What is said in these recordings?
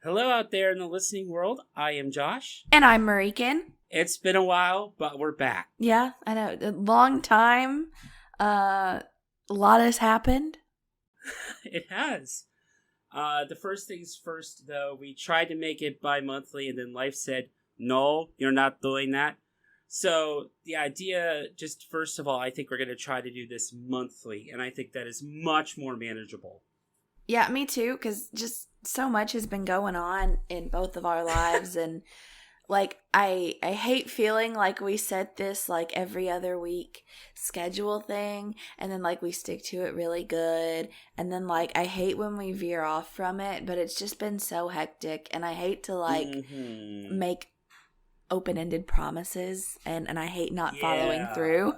Hello out there in the listening world. I am Josh. And I'm Marichen. It's been a while, but we're back. Yeah, I know. A long time. A lot has happened. It has. The first things first, though, we tried to make it bi-monthly, and then life said, no, you're not doing that. So the idea, just first of all, I think we're going to try to do this monthly, and I think that is much more manageable. Yeah, me too, because just so much has been going on in both of our lives, and like I hate feeling like we set this like every other week schedule thing, and then like we stick to it really good, and then like I hate when we veer off from it, but it's just been so hectic, and I hate to like make open-ended promises, and I hate not following through.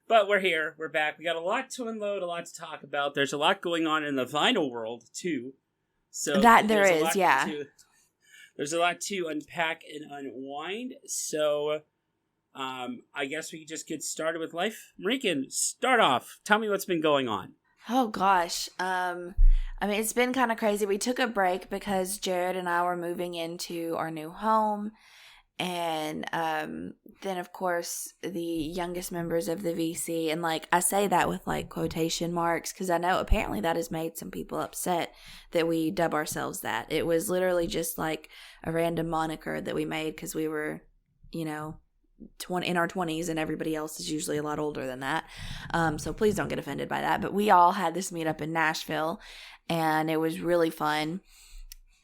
But we're here. We're back. We got a lot to unload, a lot to talk about. There's a lot going on in the vinyl world, too. So that there is, yeah. There's a lot to unpack and unwind. So I guess we could just get started with life. Marichen, start off. Tell me what's been going on. Oh, gosh. I mean, it's been kind of crazy. We took a break because Jared and I were moving into our new home. And then, of course, the youngest members of the VC, and like I say that with like quotation marks because I know apparently that has made some people upset that we dub ourselves that. It was literally just like a random moniker that we made because we were, in our 20s, and everybody else is usually a lot older than that. So please don't get offended by that. But we all had this meetup in Nashville, and it was really fun.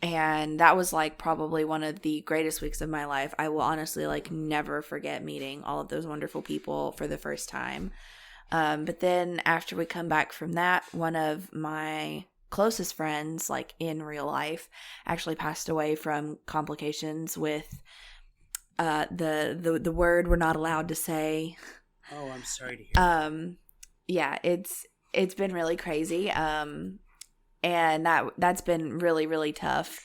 And that was like probably one of the greatest weeks of my life. I will honestly like never forget meeting all of those wonderful people for the first time. But then after we come back from that, one of my closest friends, like in real life, actually passed away from complications with the word we're not allowed to say. Oh, I'm sorry to hear that. Yeah, it's been really crazy. And that's been really, really tough.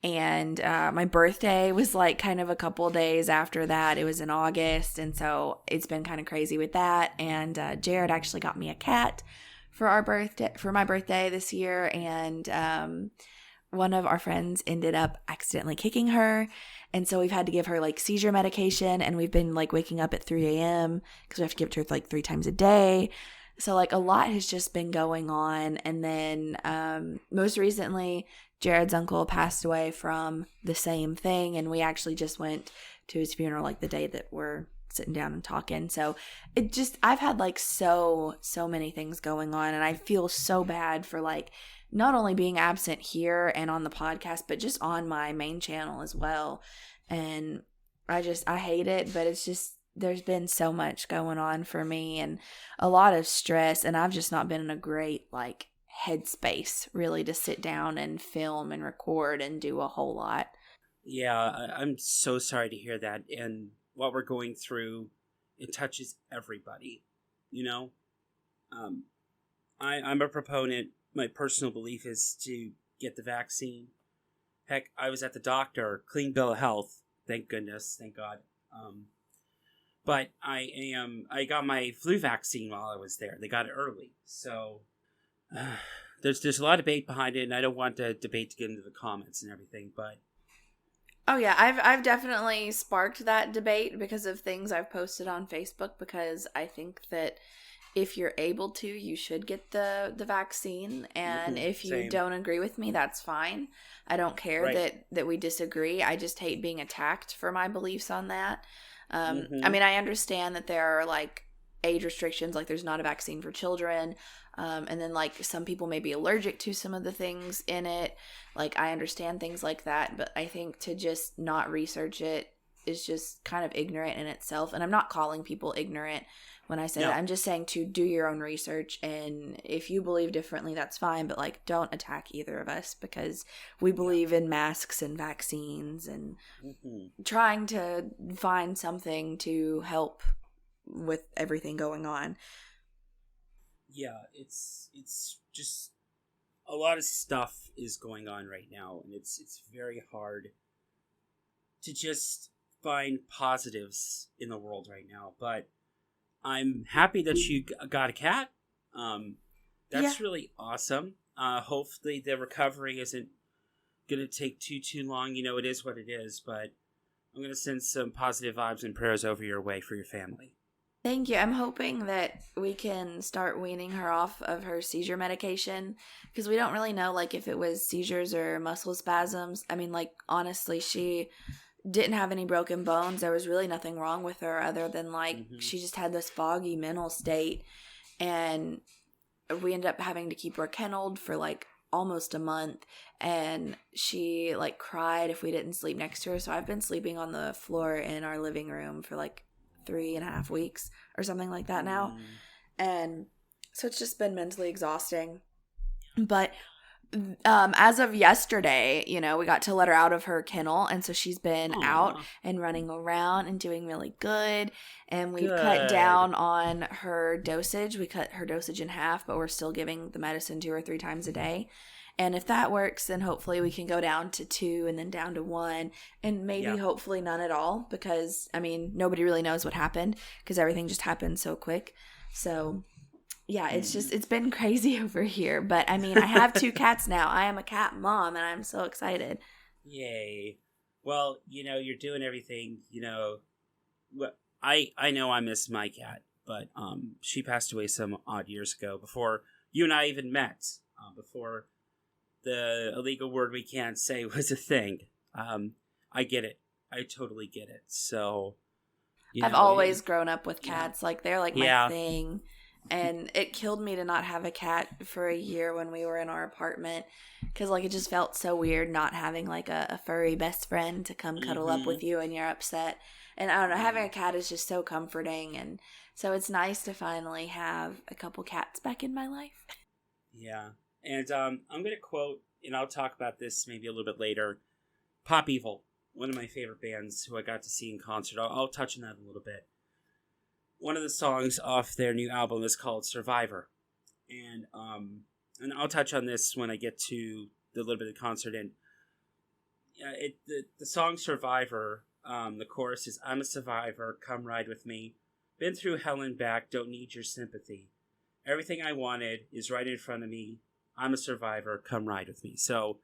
And my birthday was like kind of a couple days after that. It was in August. And so it's been kind of crazy with that. And Jared actually got me a cat for my birthday this year. And one of our friends ended up accidentally kicking her. And so we've had to give her like seizure medication. And we've been like waking up at 3 a.m. because we have to give it to her like 3 times a day. So, like, a lot has just been going on. And then most recently, Jared's uncle passed away from the same thing. And we actually just went to his funeral, like, the day that we're sitting down and talking. So, I've had, like, so many things going on. And I feel so bad for, like, not only being absent here and on the podcast, but just on my main channel as well. And I hate it, but it's just, there's been so much going on for me and a lot of stress, and I've just not been in a great like headspace really to sit down and film and record and do a whole lot. Yeah, I'm so sorry to hear that. And what we're going through, it touches everybody, I'm a proponent. My personal belief is to get the vaccine. Heck, I was at the doctor, clean bill of health. Thank goodness, thank God. But I got my flu vaccine while I was there. They got it early. So there's a lot of debate behind it, and I don't want the debate to get into the comments and everything, but oh yeah, I've definitely sparked that debate because of things I've posted on Facebook, because I think that if you're able to, you should get the vaccine, and if you don't agree with me, that's fine. I don't care that we disagree. I just hate being attacked for my beliefs on that. I mean, I understand that there are like age restrictions, like there's not a vaccine for children, and then like some people may be allergic to some of the things in it. Like I understand things like that, but I think to just not research it is just kind of ignorant in itself. And I'm not calling people ignorant when I say that. I'm just saying to do your own research, and if you believe differently, that's fine, but like don't attack either of us because we believe in masks and vaccines and trying to find something to help with everything going on. Yeah, it's just a lot of stuff is going on right now, and it's very hard to just find positives in the world right now, but I'm happy that you got a cat. That's really awesome. Hopefully the recovery isn't going to take too long. It is what it is, but I'm going to send some positive vibes and prayers over your way for your family. Thank you. I'm hoping that we can start weaning her off of her seizure medication, because we don't really know, like, if it was seizures or muscle spasms. I mean, like, honestly, she didn't have any broken bones. There was really nothing wrong with her other than, like, she just had this foggy mental state, and we ended up having to keep her kenneled for, like, almost a month, and she, like, cried if we didn't sleep next to her. So I've been sleeping on the floor in our living room for, like, 3.5 weeks or something like that now. And so it's just been mentally exhausting. But as of yesterday, we got to let her out of her kennel, and so she's been out and running around and doing really good. And we've cut down on her dosage. We cut her dosage in half, but we're still giving the medicine 2 or 3 times a day. And if that works, then hopefully we can go down to 2 and then down to 1, and maybe hopefully none at all, because, I mean, nobody really knows what happened because everything just happened so quick. So, yeah, it's been crazy over here. But, I mean, I have 2 cats now. I am a cat mom, and I'm so excited. Yay. Well, you're doing everything, I know I miss my cat, but she passed away some odd years ago, before you and I even met, before the illegal word we can't say was a thing. I get it. I totally get it. So, I've always grown up with cats. Like, they're like my thing. And it killed me to not have a cat for a year when we were in our apartment, because, like, it just felt so weird not having, like, a furry best friend to come cuddle up with you when you're upset. And I don't know, having a cat is just so comforting. And so it's nice to finally have a couple cats back in my life. Yeah. And I'm going to quote, and I'll talk about this maybe a little bit later, Pop Evil, one of my favorite bands who I got to see in concert. I'll touch on that a little bit. One of the songs off their new album is called Survivor. And I'll touch on this when I get to the little bit of the concert. And the song Survivor, the chorus is, "I'm a survivor, come ride with me. Been through hell and back, don't need your sympathy. Everything I wanted is right in front of me. I'm a survivor, come ride with me." So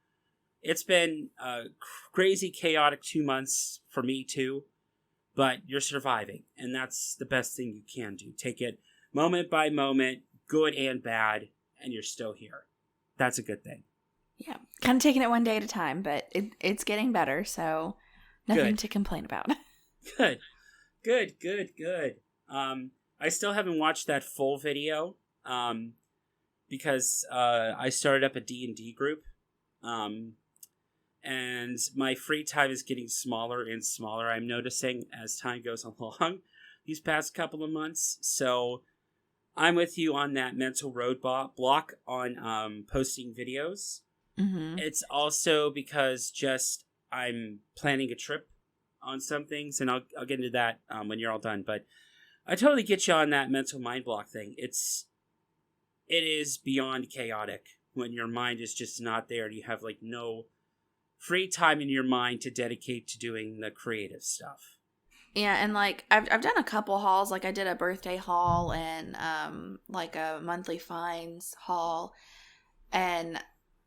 it's been a crazy, chaotic 2 months for me too, but you're surviving, and that's the best thing you can do. Take it moment by moment, good and bad, and you're still here. That's a good thing. Yeah, kind of taking it one day at a time, but it's getting better, so nothing to complain about. Good. I still haven't watched that full video, because I started up a D&D group, and my free time is getting smaller and smaller, I'm noticing, as time goes along these past couple of months. So I'm with you on that mental roadblock on posting videos. Mm-hmm. It's also because I'm planning a trip on some things, and I'll get into that when you're all done. But I totally get you on that mental mind block thing. It is beyond chaotic when your mind is just not there and you have, like, no free time in your mind to dedicate to doing the creative stuff. Yeah, and, like, I've done a couple hauls. Like, I did a birthday haul and like a monthly finds haul, and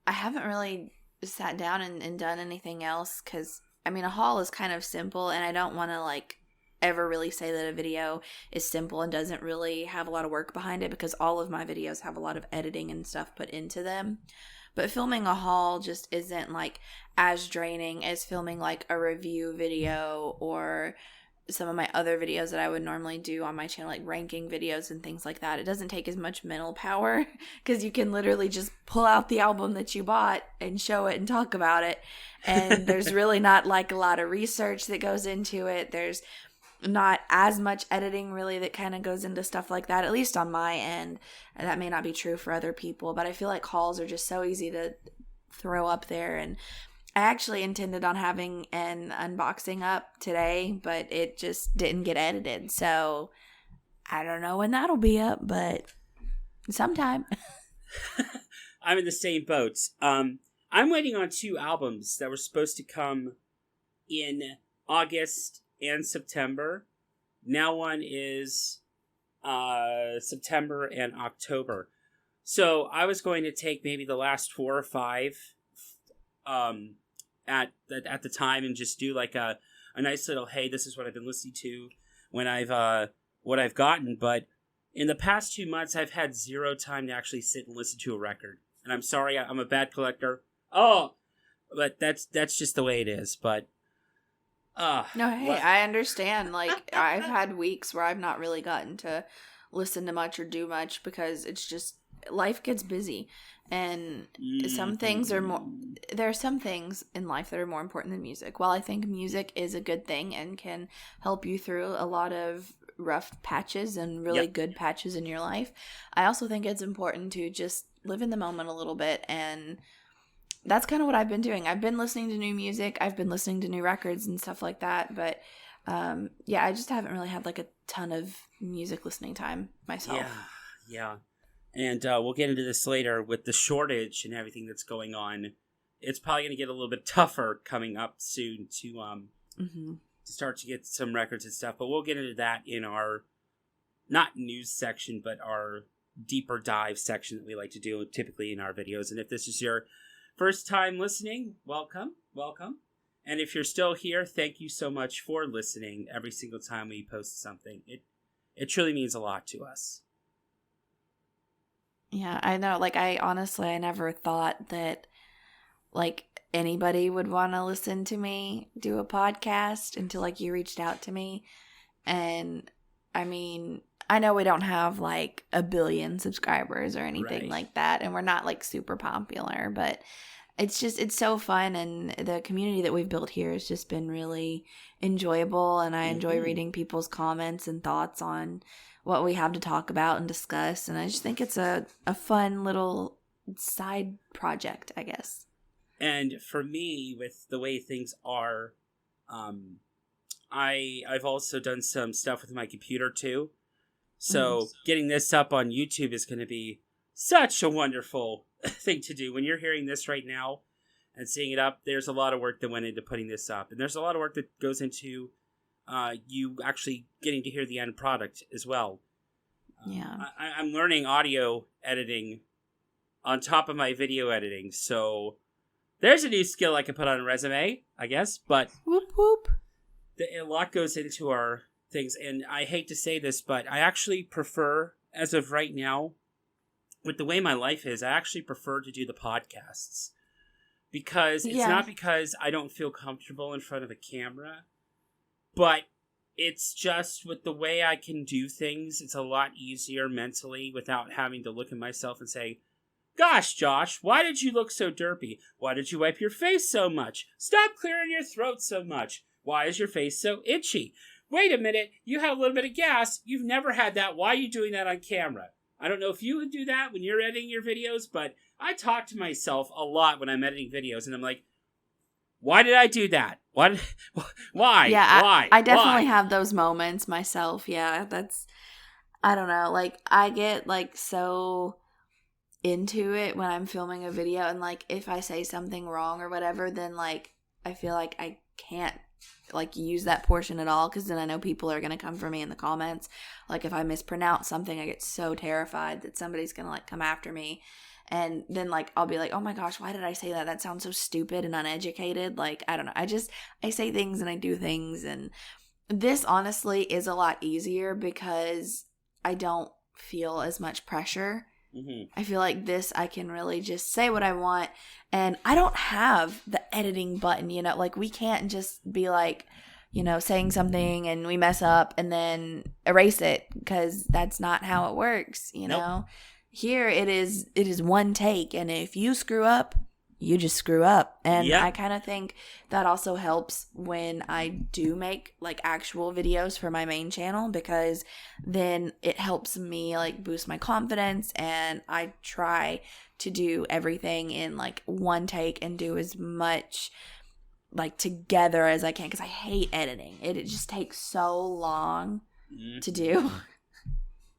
I haven't really sat down and done anything else, because, I mean, a haul is kind of simple, and I don't want to, like, ever really say that a video is simple and doesn't really have a lot of work behind it, because all of my videos have a lot of editing and stuff put into them. But filming a haul just isn't, like, as draining as filming, like, a review video or some of my other videos that I would normally do on my channel, like ranking videos and things like that. It doesn't take as much mental power, because you can literally just pull out the album that you bought and show it and talk about it. And there's really not, like, a lot of research that goes into it. There's not as much editing really that kind of goes into stuff like that, at least on my end. And that may not be true for other people, but I feel like hauls are just so easy to throw up there. And I actually intended on having an unboxing up today, but it just didn't get edited. So I don't know when that'll be up, but sometime. I'm in the same boat. I'm waiting on 2 albums that were supposed to come in August and September. Now one is September and October. So I was going to take maybe the last 4 or 5 at the time and just do like a nice little, hey, this is what I've been listening to when what I've gotten. But in the past 2 months, I've had 0 time to actually sit and listen to a record. And I'm sorry, I'm a bad collector. Oh, but that's just the way it is. But no, hey, I understand. Like, I've had weeks where I've not really gotten to listen to much or do much because it's just life gets busy, and some things are more. There are some things in life that are more important than music. While I think music is a good thing and can help you through a lot of rough patches and really good patches in your life, I also think it's important to just live in the moment a little bit, and that's kind of what I've been doing. I've been listening to new music. I've been listening to new records and stuff like that. But I just haven't really had like a ton of music listening time myself. Yeah. And we'll get into this later with the shortage and everything that's going on. It's probably going to get a little bit tougher coming up soon to start to get some records and stuff. But we'll get into that in our, not news section, but our deeper dive section that we like to do typically in our videos. And if this is your first time listening, welcome. And if you're still here, thank you so much for listening every single time we post something. It truly means a lot to us. Yeah, I know. Like, I never thought that, like, anybody would want to listen to me do a podcast until, like, you reached out to me. And, I mean, I know we don't have, like, 1 billion subscribers or anything like that. And we're not, like, super popular. But it's so fun. And the community that we've built here has just been really enjoyable. And I enjoy reading people's comments and thoughts on what we have to talk about and discuss. And I just think it's a fun little side project, I guess. And for me, with the way things are, I've also done some stuff with my computer too. So getting this up on YouTube is going to be such a wonderful thing to do. When you're hearing this right now and seeing it up, there's a lot of work that went into putting this up. And there's a lot of work that goes into you actually getting to hear the end product as well. I'm learning audio editing on top of my video editing, so there's a new skill I can put on a resume, I guess. But whoop whoop, a lot goes into our things, and I hate to say this, but I actually prefer, as of right now, with the way my life is, I actually prefer to do the podcasts because it's not because I don't feel comfortable in front of a camera. But it's just with the way I can do things, it's a lot easier mentally without having to look at myself and say, gosh, Josh, why did you look so derpy? Why did you wipe your face so much? Stop clearing your throat so much. Why is your face so itchy? Wait a minute, you had a little bit of gas. You've never had that. Why are you doing that on camera? I don't know if you would do that when you're editing your videos, but I talk to myself a lot when I'm editing videos, and I'm like, why did I do that? Why? Yeah, why? I definitely have those moments myself. Yeah, I don't know. Like, I get, like, so into it when I'm filming a video, and, like, if I say something wrong or whatever, then, like, I feel like I can't, like, use that portion at all, because then I know people are going to come for me in the comments. Like, if I mispronounce something, I get so terrified that somebody's going to, like, come after me. And then, like, I'll be like, oh my gosh, why did I say that? That sounds so stupid and uneducated. Like, I don't know. I say things and I do things. And this, honestly, is a lot easier because I don't feel as much pressure. I feel like this, I can really just say what I want. And I don't have the editing button, you know? Like, we can't just be like, you know, saying something and we mess up and then erase it, because that's not how it works, you know? Here it is one take, and if you screw up, you just screw up. And I kind of think that also helps when I do make, like, actual videos for my main channel, because then it helps me, like, boost my confidence, and I try to do everything in, like, one take and do as much, like, together as I can, because I hate editing. It just takes so long to do.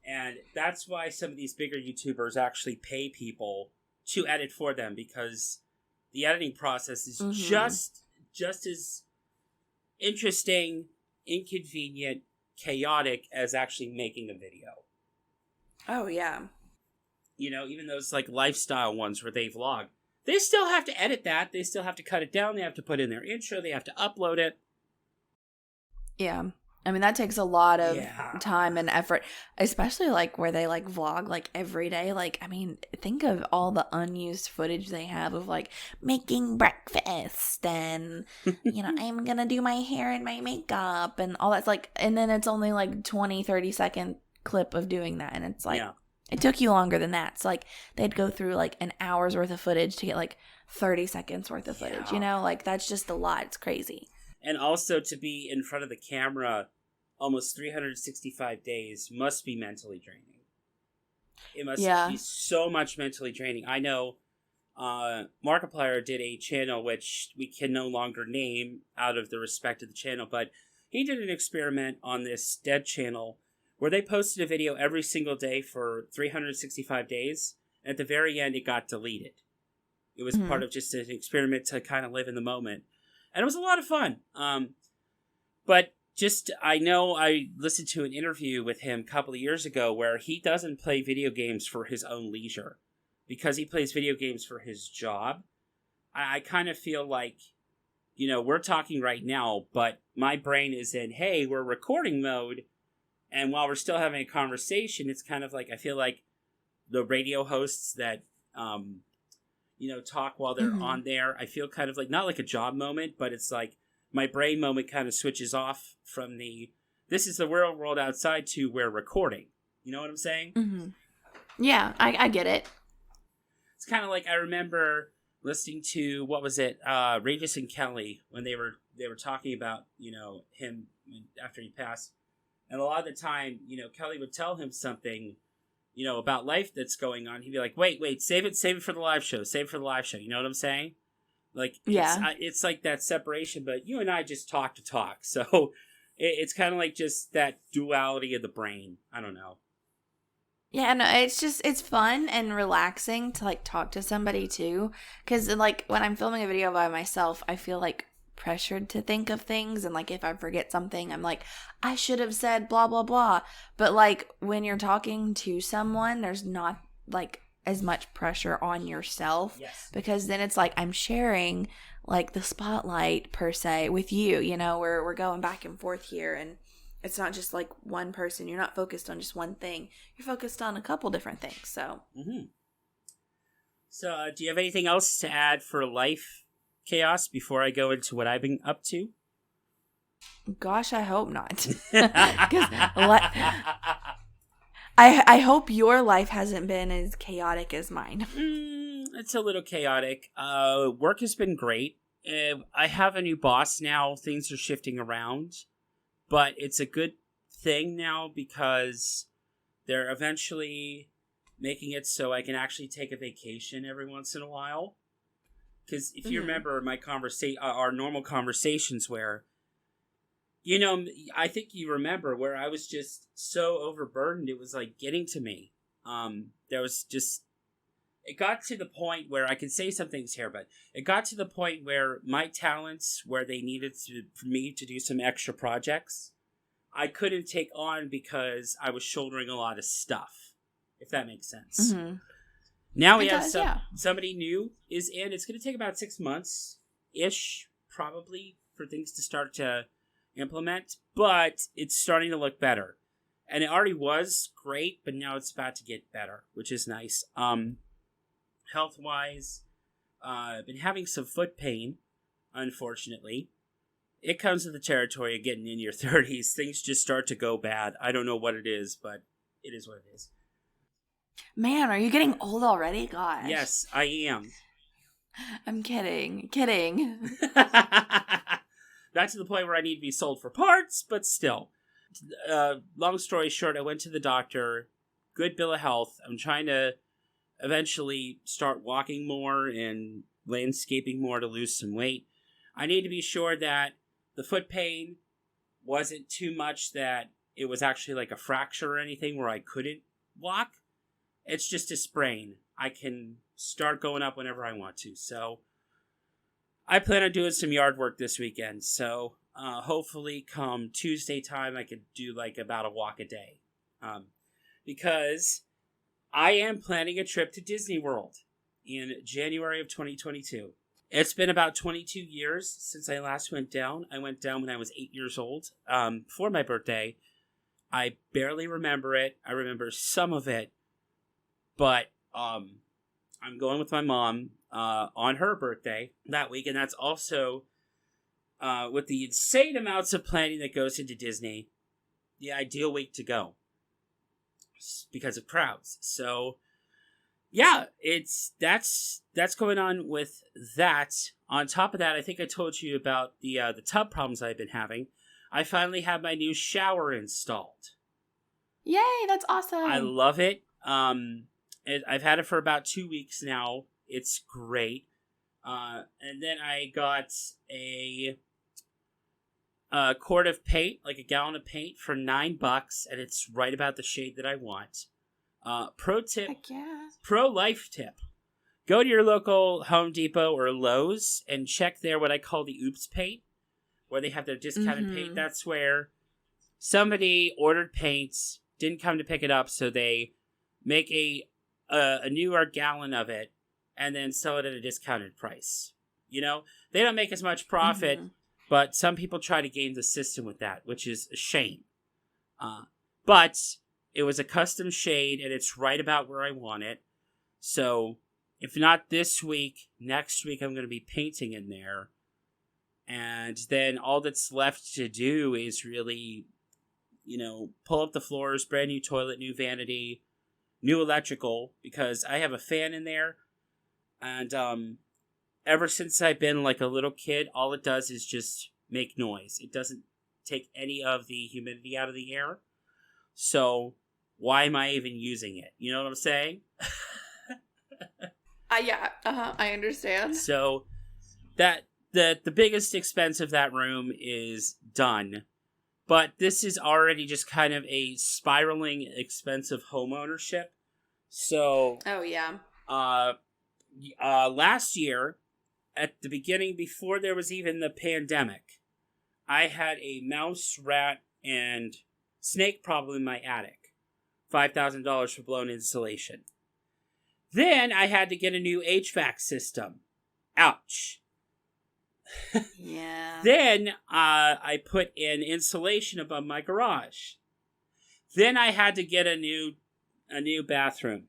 And that's why some of these bigger YouTubers actually pay people to edit for them, because the editing process is just as interesting, inconvenient, chaotic as actually making a video. Oh, yeah. even those like lifestyle ones where they vlog, they still have to edit that. They still have to cut it down. They have to put in their intro. They have to upload it. Yeah. I mean, that takes a lot of Yeah. time and effort, especially like where they like vlog like every day. Like, I mean, think of all the unused footage they have of like making breakfast and, I'm going to do my hair and my makeup and all that's like, and then it's only like 20-30 second clip of doing that. And it's like, It took you longer than that. So like they'd go through like an hour's worth of footage to get like 30 seconds worth of footage, like that's just a lot. It's crazy. And also to be in front of the camera almost 365 days must be mentally draining. It must be so much mentally draining. I know Markiplier did a channel which we can no longer name out of the respect of the channel, but he did an experiment on this dead channel where they posted a video every single day for 365 days, and at the very end it got deleted. It was part of just an experiment to kind of live in the moment. And it was a lot of fun. But I know I listened to an interview with him a couple of years ago where he doesn't play video games for his own leisure because he plays video games for his job. I kind of feel like, we're talking right now, but my brain is in, hey, we're recording mode. And while we're still having a conversation, it's kind of like, I feel like the radio hosts that, talk while they're on there. I feel kind of like, not like a job moment, but it's like, my brain moment kind of switches off from this is the real world outside to we're recording. You know what I'm saying? Mm-hmm. Yeah, I get it. It's kind of like I remember listening to, what was it, Regis and Kelly, when they were talking about, him after he passed. And a lot of the time, Kelly would tell him something, about life that's going on. He'd be like, wait, save it for the live show. Save it for the live show. You know what I'm saying? Like, it's like that separation, but you and I just talk to talk. So it's kind of like just that duality of the brain. I don't know. Yeah, no, it's fun and relaxing to like talk to somebody too. Because like when I'm filming a video by myself, I feel like pressured to think of things. And like if I forget something, I'm like, I should have said blah, blah, blah. But like when you're talking to someone, there's not like as much pressure on yourself, because then it's like I'm sharing like the spotlight per se with you, we're going back and forth here, and it's not just like one person. You're not focused on just one thing. You're focused on a couple different things. So do you have anything else to add for life chaos before I go into what I've been up to? Gosh, I hope not. I hope your life hasn't been as chaotic as mine. It's a little chaotic. Work has been great. I have a new boss now. Things are shifting around. But it's a good thing now because they're eventually making it so I can actually take a vacation every once in a while. Because if you remember our normal conversations where, I think you remember where I was just so overburdened, it was like getting to me. There was just, it got to the point where I can say some things here, but it got to the point where my talents, where they needed for me to do some extra projects, I couldn't take on because I was shouldering a lot of stuff, if that makes sense. Now we have somebody new is in. It's going to take about 6 months-ish, probably, for things to start to implement, but it's starting to look better. And it already was great, but now it's about to get better, which is nice. Health-wise, I've been having some foot pain, unfortunately. It comes with the territory of getting in your 30s. Things just start to go bad. I don't know what it is, but it is what it is. Man, are you getting old already? Gosh. Yes, I am. I'm kidding. Not to the point where I need to be sold for parts, but still. Long story short, I went to the doctor. Good bill of health. I'm trying to eventually start walking more and landscaping more to lose some weight. I need to be sure that the foot pain wasn't too much that it was actually like a fracture or anything where I couldn't walk. It's just a sprain. I can start going up whenever I want to. So I plan on doing some yard work this weekend. So hopefully come Tuesday time, I could do like about a walk a day. Because I am planning a trip to Disney World in January of 2022. It's been about 22 years since I last went down. I went down when I was 8 years old, for my birthday. I barely remember it. I remember some of it, but I'm going with my mom on her birthday that week, and that's also with the insane amounts of planning that goes into Disney, the ideal week to go because of crowds. So yeah, that's going on with that. On top of that, I think I told you about the tub problems I've been having. I finally have my new shower installed. Yay, that's awesome. I love it. I've had it for about 2 weeks now. It's great. And then I got a quart of paint, like a gallon of paint, for $9, and it's right about the shade that I want. Pro tip, pro life tip. Go to your local Home Depot or Lowe's and check there what I call the Oops paint, where they have their discounted paint. That's where somebody ordered paints, didn't come to pick it up, so they make a newer gallon of it and then sell it at a discounted price. You know, they don't make as much profit, but some people try to game the system with that, which is a shame. But it was a custom shade, and it's right about where I want it. So if not this week, next week I'm going to be painting in there. And then all that's left to do is really, pull up the floors, brand new toilet, new vanity, new electrical, because I have a fan in there. And ever since I've been like a little kid, all it does is just make noise. It doesn't take any of the humidity out of the air. So why am I even using it? You know what I'm saying? I understand. So that the biggest expense of that room is done. But this is already just kind of a spiraling expensive home ownership. So last year, at the beginning, before there was even the pandemic, I had a mouse, rat, and snake problem in my attic. $5,000 for blown insulation. Then I had to get a new HVAC system. Ouch. Yeah. Then I put in insulation above my garage. Then I had to get a new bathroom.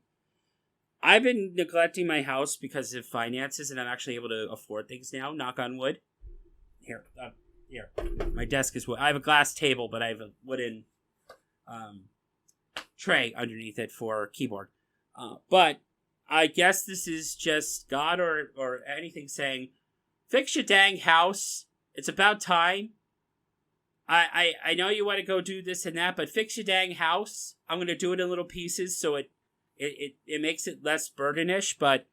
I've been neglecting my house because of finances, and I'm actually able to afford things now. Knock on wood. Here. My desk is wood. I have a glass table, but I have a wooden tray underneath it for keyboard. But I guess this is just God or anything saying, fix your dang house. It's about time. I know you want to go do this and that, but fix your dang house. I'm going to do it in little pieces so it makes it less burdenish. But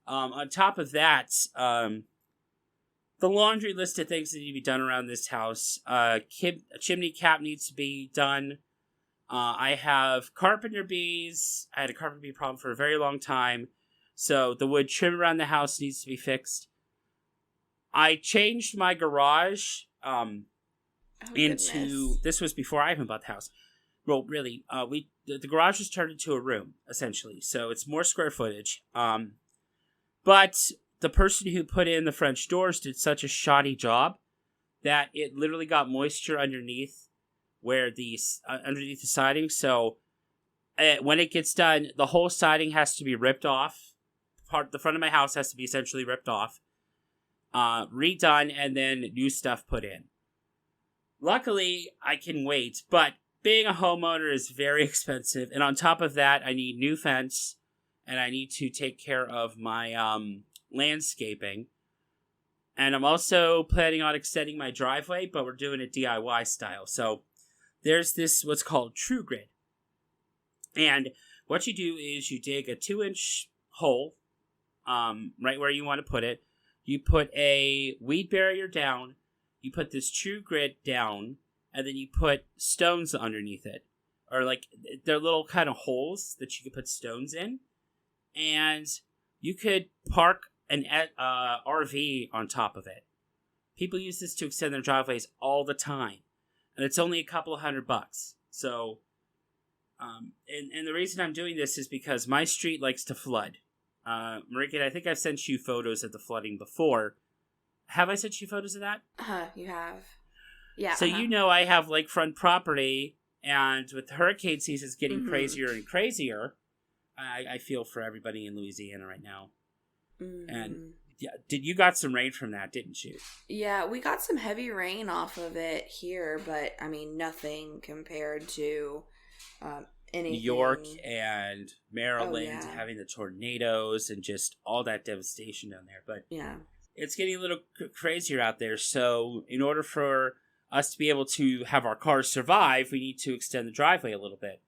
on top of that, the laundry list of things that need to be done around this house. A chimney cap needs to be done. I have carpenter bees. I had a carpenter bee problem for a very long time. So the wood trim around the house needs to be fixed. I changed my garage this was before I even bought the house. Well, really, the garage was turned into a room, essentially. So it's more square footage. But the person who put in the French doors did such a shoddy job that it literally got moisture underneath underneath the siding. So when it gets done, the whole siding has to be ripped off. The front of my house has to be essentially ripped off, redone, and then new stuff put in. Luckily, I can wait, but being a homeowner is very expensive, and on top of that, I need new fence, and I need to take care of my landscaping. And I'm also planning on extending my driveway, but we're doing it DIY style. So there's this what's called True Grid. And what you do is you dig a 2-inch hole right where you want to put it. You put a weed barrier down. You put this True Grid down. And then you put stones underneath it. Or they're little kind of holes that you can put stones in. And you could park an RV on top of it. People use this to extend their driveways all the time. And it's only a couple of $100. So And the reason I'm doing this is because my street likes to flood. Marichen, I think I've sent you photos of the flooding before. Have I sent you photos of that? You have. Yeah. So you know I have lakefront property, and with hurricane seasons getting crazier and crazier, I feel for everybody in Louisiana right now. And yeah, you got some rain from that, didn't you? Yeah, we got some heavy rain off of it here, but I mean nothing compared to anything. New York and Maryland having the tornadoes and just all that devastation down there. But yeah, it's getting a little crazier out there. So in order for us to be able to have our cars survive, we need to extend the driveway a little bit.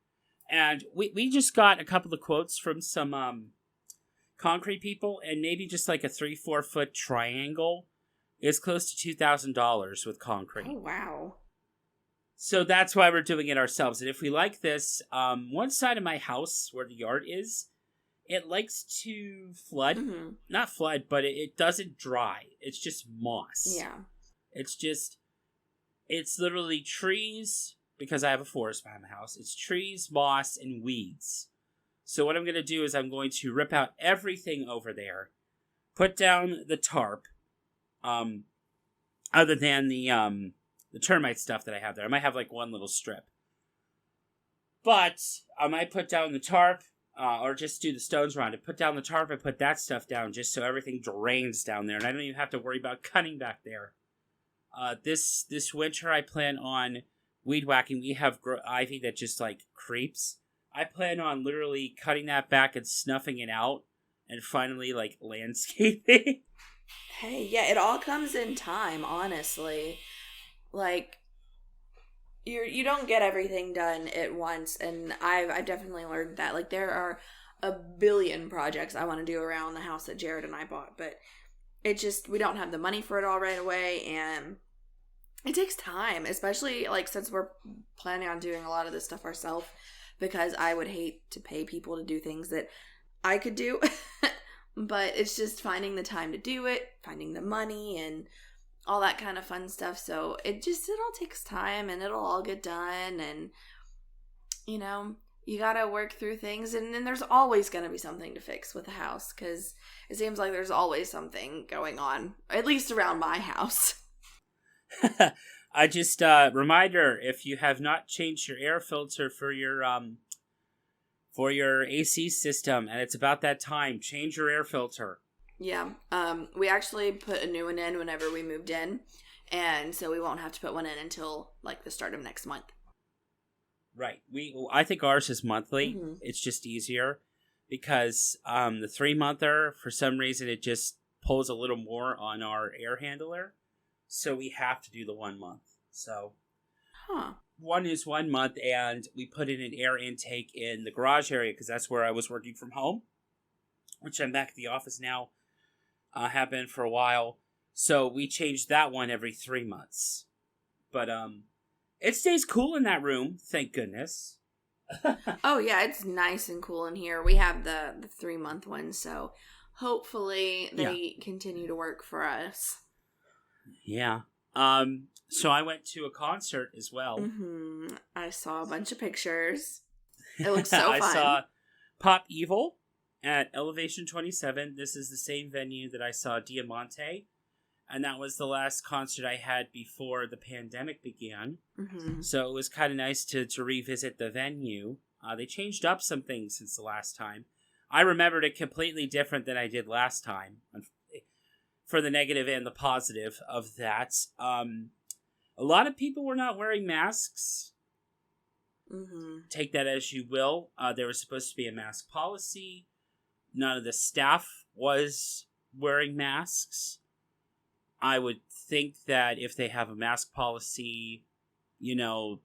And we just got a couple of quotes from some concrete people, and maybe just like a 3-4 foot triangle is close to $2,000 with concrete. Oh, wow. So that's why we're doing it ourselves. And if we like this, one side of my house where the yard is, it likes to flood. Mm-hmm. Not flood, but it doesn't dry. It's just moss. Yeah. It's literally trees, because I have a forest behind my house. It's trees, moss, and weeds. So what I'm going to do is I'm going to rip out everything over there, put down the tarp, other than the termite stuff that I have there. I might have like one little strip. But I might put down the tarp, or just do the stones around it. Put down the tarp and put that stuff down just so everything drains down there. And I don't even have to worry about cutting back there. This winter I plan on weed whacking. We have ivy that just like creeps. I plan on literally cutting that back and snuffing it out and finally like landscaping. Hey, yeah, it all comes in time, honestly. Like, you don't get everything done at once, and I've definitely learned that. Like, there are a billion projects I want to do around the house that Jared and I bought, but it just, we don't have the money for it all right away, and it takes time, especially like since we're planning on doing a lot of this stuff ourselves, because I would hate to pay people to do things that I could do. But it's just finding the time to do it, finding the money, and all that kind of fun stuff. So it all takes time, and it'll all get done. And, you know, you got to work through things. And then there's always going to be something to fix with the house, because it seems like there's always something going on, at least around my house. I just, reminder, if you have not changed your air filter for your AC system, and it's about that time, change your air filter. Yeah, we actually put a new one in whenever we moved in, and so we won't have to put one in until, like, the start of next month. Right. I think ours is monthly. Mm-hmm. It's just easier, because the 3-monther, for some reason, it just pulls a little more on our air handler. So we have to do the 1 month. So, one is 1 month, and we put in an air intake in the garage area because that's where I was working from home, which I'm back at the office now. Have been for a while. So we changed that one every 3 months. But it stays cool in that room, thank goodness. Oh yeah, it's nice and cool in here. We have the 3-month one, so hopefully they continue to work for us. Yeah. So I went to a concert as well. Mm-hmm. I saw a bunch of pictures. It looks so fun. I saw Pop Evil at Elevation 27. This is the same venue that I saw Diamante. And that was the last concert I had before the pandemic began. Mm-hmm. So it was kind of nice to revisit the venue. They changed up some things since the last time. I remembered it completely different than I did last time, for the negative and the positive of that. A lot of people were not wearing masks. Mm-hmm. Take that as you will. There was supposed to be a mask policy. None of the staff was wearing masks. I would think that if they have a mask policy, you know,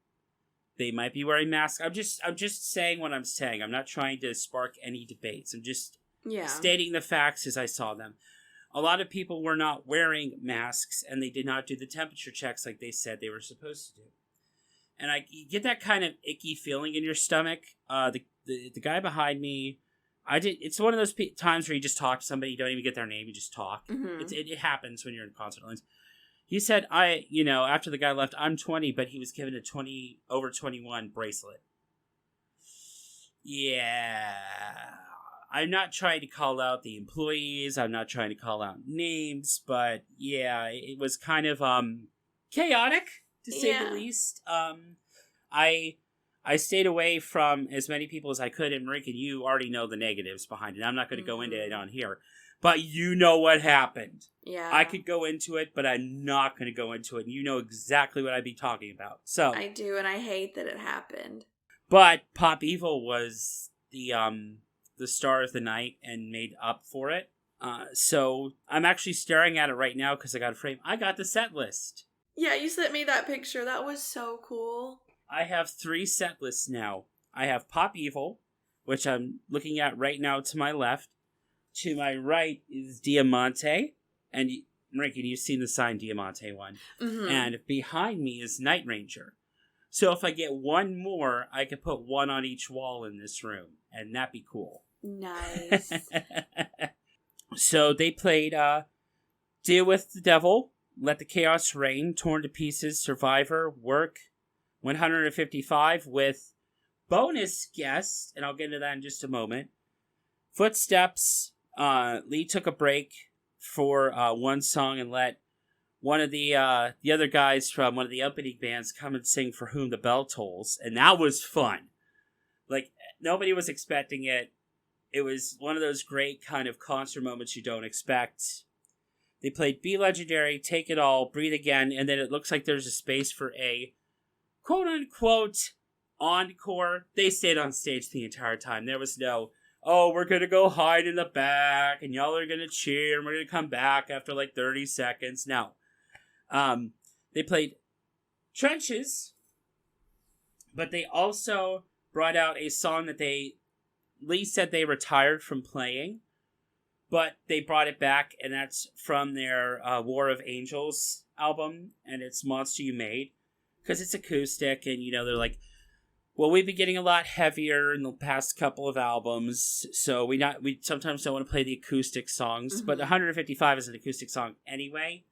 they might be wearing masks. I'm just saying what I'm saying. I'm not trying to spark any debates. I'm just stating the facts as I saw them. A lot of people were not wearing masks, and they did not do the temperature checks like they said they were supposed to do. And you get that kind of icky feeling in your stomach. The guy behind me, it's one of those times where you just talk to somebody, you don't even get their name, you just talk. Mm-hmm. It happens when you're in concert lines. He said, after the guy left, I'm 20, but he was given a 20 over 21 bracelet. Yeah. I'm not trying to call out the employees. I'm not trying to call out names, but yeah, it was kind of chaotic to say the least. I stayed away from as many people as I could, and Marichen, you already know the negatives behind it. I'm not going to go into it on here, but you know what happened. Yeah. I could go into it, but I'm not going to go into it. You know exactly what I'd be talking about. So I do, and I hate that it happened. But Pop Evil was the star of the night and made up for it. So I'm actually staring at it right now because I got a frame. I got the set list. Yeah, you sent me that picture. That was so cool. I have 3 set lists now. I have Pop Evil, which I'm looking at right now to my left. To my right is Diamante. And Marichen, you've seen the signed Diamante one. Mm-hmm. And behind me is Night Ranger. So if I get one more, I could put one on each wall in this room. And that'd be cool. Nice. So they played Deal with the Devil, Let the Chaos Reign, Torn to Pieces, Survivor, Work, 155 with bonus guest, and I'll get into that in just a moment. Footsteps. Lee took a break for one song and let one of the other guys from one of the opening bands come and sing For Whom the Bell Tolls, and that was fun. Like, nobody was expecting it. It was one of those great kind of concert moments you don't expect. They played Be Legendary, Take It All, Breathe Again, and then it looks like there's a space for a quote-unquote encore. They stayed on stage the entire time. There was no, oh, we're going to go hide in the back, and y'all are going to cheer, and we're going to come back after like 30 seconds. No. They played Trenches, but they also brought out a song that Lee said they retired from playing, but they brought it back, and that's from their War of Angels album, and it's Monster You Made, because it's acoustic, and, you know, they're like, well, we've been getting a lot heavier in the past couple of albums, so we sometimes don't want to play the acoustic songs, but 155 is an acoustic song anyway.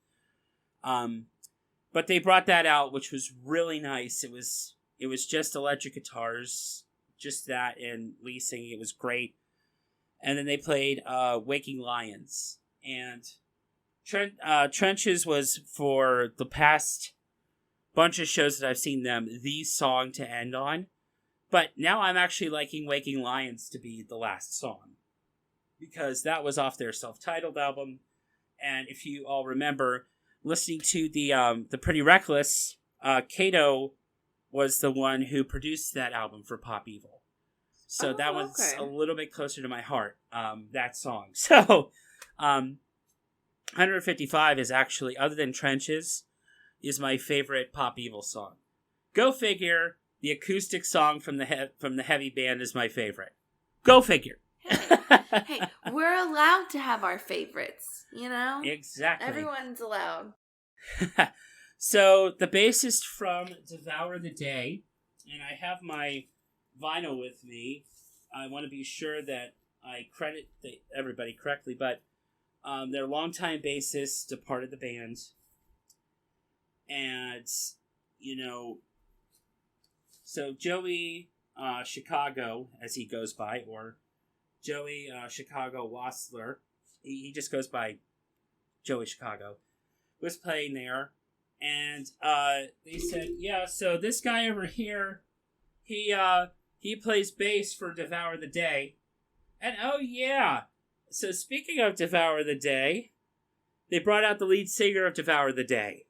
But they brought that out, which was really nice. It was just electric guitars, just that, and Lee singing. It was great. And then they played Waking Lions. And Trenches was, for the past bunch of shows that I've seen them, the song to end on. But now I'm actually liking Waking Lions to be the last song, because that was off their self-titled album. And if you all remember listening to the Pretty Reckless, Kato was the one who produced that album for Pop Evil. So that one's a little bit closer to my heart, that song. So 155 is actually, other than Trenches, is my favorite Pop Evil song. Go figure, the acoustic song from the heavy band is my favorite. Go figure. Hey, we're allowed to have our favorites, you know? Exactly. Everyone's allowed. So, the bassist from Devour the Day, and I have my vinyl with me. I want to be sure that I credit everybody correctly, but their longtime bassist departed the band. And, you know, so Joey Chicago, as he goes by, or Joey Chicago Wassler, he just goes by Joey Chicago, was playing there. And they said, yeah, so this guy over here, he plays bass for Devour the Day. And oh yeah, so speaking of Devour the Day, they brought out the lead singer of Devour the Day.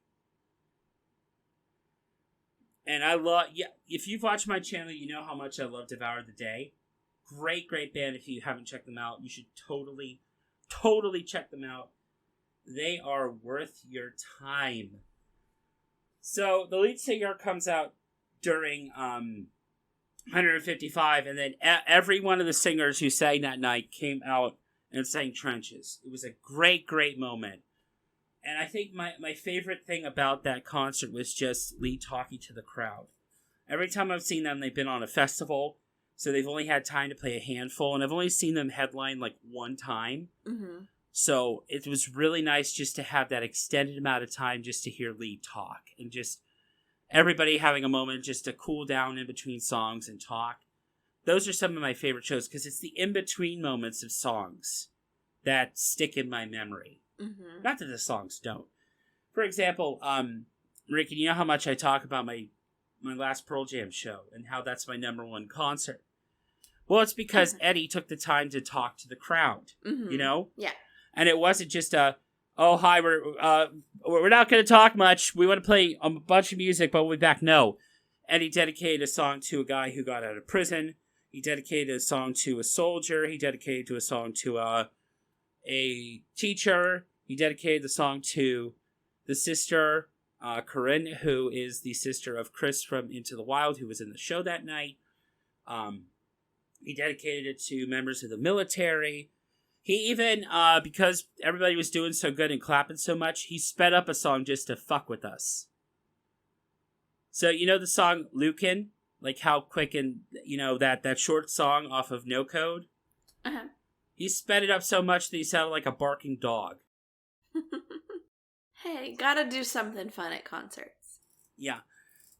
And I love, yeah, if you've watched my channel, you know how much I love Devour the Day. Great band. If you haven't checked them out, you should totally check them out. They are worth your time. So the lead singer comes out during 155, and then every one of the singers who sang that night came out and sang Trenches. It was a great moment. And I think my favorite thing about that concert was just Lee talking to the crowd. Every time I've seen them, they've been on a festival, so they've only had time to play a handful, and I've only seen them headline like one time. Mm-hmm. So it was really nice just to have that extended amount of time just to hear Lee talk, and just everybody having a moment just to cool down in between songs and talk. those are some of my favorite shows because it's the in-between moments of songs that stick in my memory. Mm-hmm. Not that the songs don't. For example, Ricky, you know how much I talk about my last Pearl Jam show and how that's my number one concert? Well, it's because Eddie took the time to talk to the crowd, you know? Yeah. And it wasn't just oh, hi, we're not going to talk much. We want to play a bunch of music, but we'll be back. No. Eddie dedicated a song to a guy who got out of prison. He dedicated a song to a soldier. He dedicated a song to a teacher. He dedicated the song to the sister, Corinne, who is the sister of Chris from Into the Wild, who was in the show that night. He dedicated it to members of the military. He even, because everybody was doing so good and clapping so much, he sped up a song just to fuck with us. So, you know the song Lucan? Like how quick and, you know, that short song off of No Code? Uh-huh. He sped it up so much that he sounded like a barking dog. Hey, gotta do something fun at concerts. Yeah.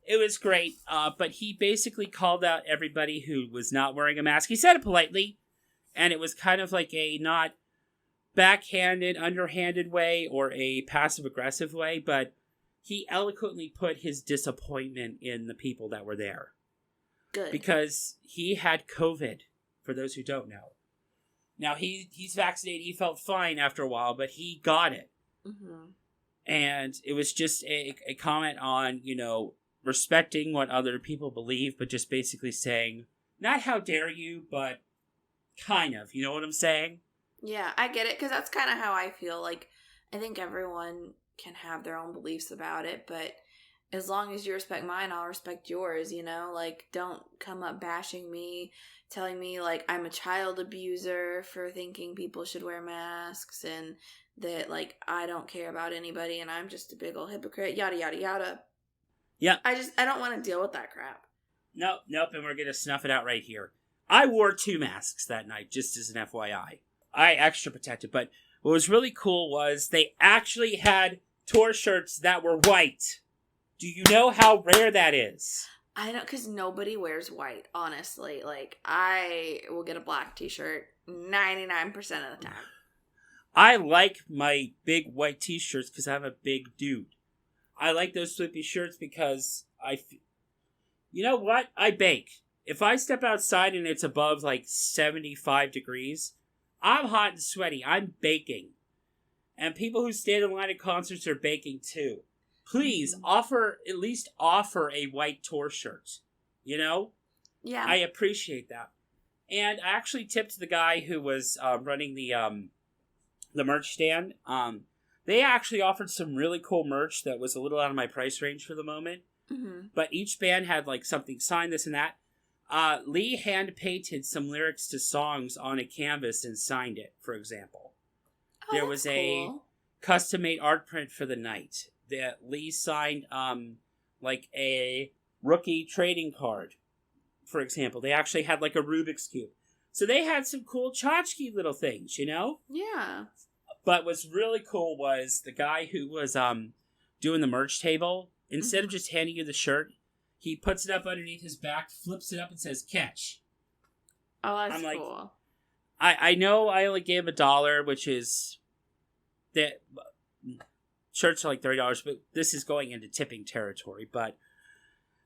It was great, but he basically called out everybody who was not wearing a mask. He said it politely, and it was kind of like a not backhanded, underhanded way or a passive-aggressive way, but he eloquently put his disappointment in the people that were there. Good. Because he had COVID, for those who don't know. Now, he's vaccinated. He felt fine after a while, but he got it. Mm-hmm. And it was just a comment on, you know, respecting what other people believe, but just basically saying, not how dare you, but kind of. You know what I'm saying? Yeah, I get it, because that's kind of how I feel. Like, I think everyone can have their own beliefs about it, but as long as you respect mine, I'll respect yours, you know? Like, don't come up bashing me, telling me, like, I'm a child abuser for thinking people should wear masks, and that, like, I don't care about anybody, and I'm just a big old hypocrite, yada, yada, yada. Yeah. I don't want to deal with that crap. Nope, and we're going to snuff it out right here. I wore 2 masks that night, just as an FYI. I extra protected, but what was really cool was they actually had tour shirts that were white. Do you know how rare that is? I don't, because nobody wears white, honestly. Like, I will get a black t-shirt 99% of the time. I like my big white t-shirts because I'm a big dude. I like those flippy shirts because you know what? I bake. If I step outside and it's above like 75 degrees, I'm hot and sweaty. I'm baking. And people who stand in line at concerts are baking too. Please at least offer a white tour shirt. You know? Yeah. I appreciate that. And I actually tipped the guy who was running the merch stand. They actually offered some really cool merch that was a little out of my price range for the moment. Mm-hmm. But each band had like something signed, this and that. Lee hand-painted some lyrics to songs on a canvas and signed it, for example. Oh, there was a custom-made art print for the night that Lee signed like a rookie trading card, for example. They actually had like a Rubik's Cube. So they had some cool tchotchke little things, you know? Yeah. But what's really cool was the guy who was doing the merch table, instead of just handing you the shirt, he puts it up underneath his back, flips it up, and says, catch. Oh, that's I'm like, cool. I know I only gave $1, which is... that shirts are like $30, but this is going into tipping territory. But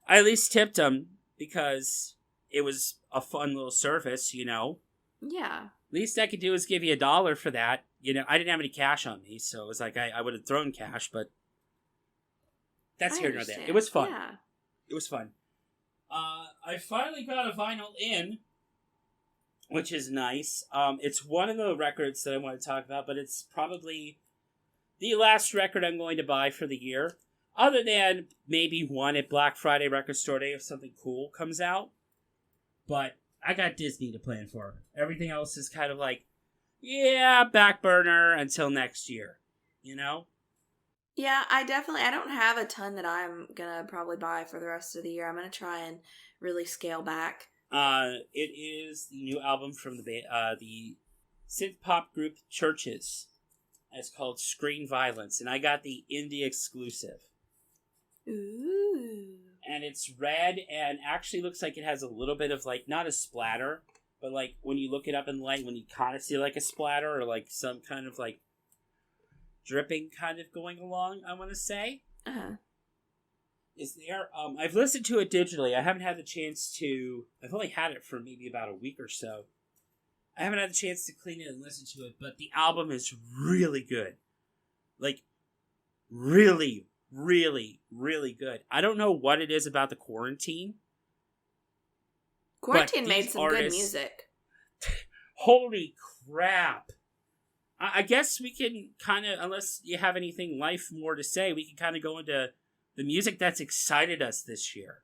I at least tipped him because it was a fun little service, you know? Yeah. Least I could do is give you $1 for that. You know, I didn't have any cash on me, so it was like I would have thrown cash, but that's here nor there. It was fun. Yeah. It was fun. I finally got a vinyl in, which is nice. It's one of the records that I want to talk about, but it's probably the last record I'm going to buy for the year, other than maybe one at Black Friday Record Store Day if something cool comes out. But I got Disney to plan for. Everything else is kind of like, yeah, back burner until next year, you know? Yeah, I don't have a ton that I'm gonna probably buy for the rest of the year. I'm gonna try and really scale back. It is the new album from the synth pop group Churches. It's called Screen Violence, and I got the indie exclusive. Ooh. And and it's red, and actually looks like it has a little bit of, like, not a splatter, but, like, when you look it up in light, when you kind of see, like, a splatter or, like, some kind of, like, dripping kind of going along, I want to say. Uh-huh. Is there. I've listened to it digitally. I haven't had the chance to. I've only had it for maybe about a week or so. I haven't had the chance to clean it and listen to it, but the album is really good. Like, really, really, really good. I don't know what it is about the quarantine. Quarantine made some good music. Holy crap. I guess we can kind of, unless you have anything life more to say, we can kind of go into the music that's excited us this year.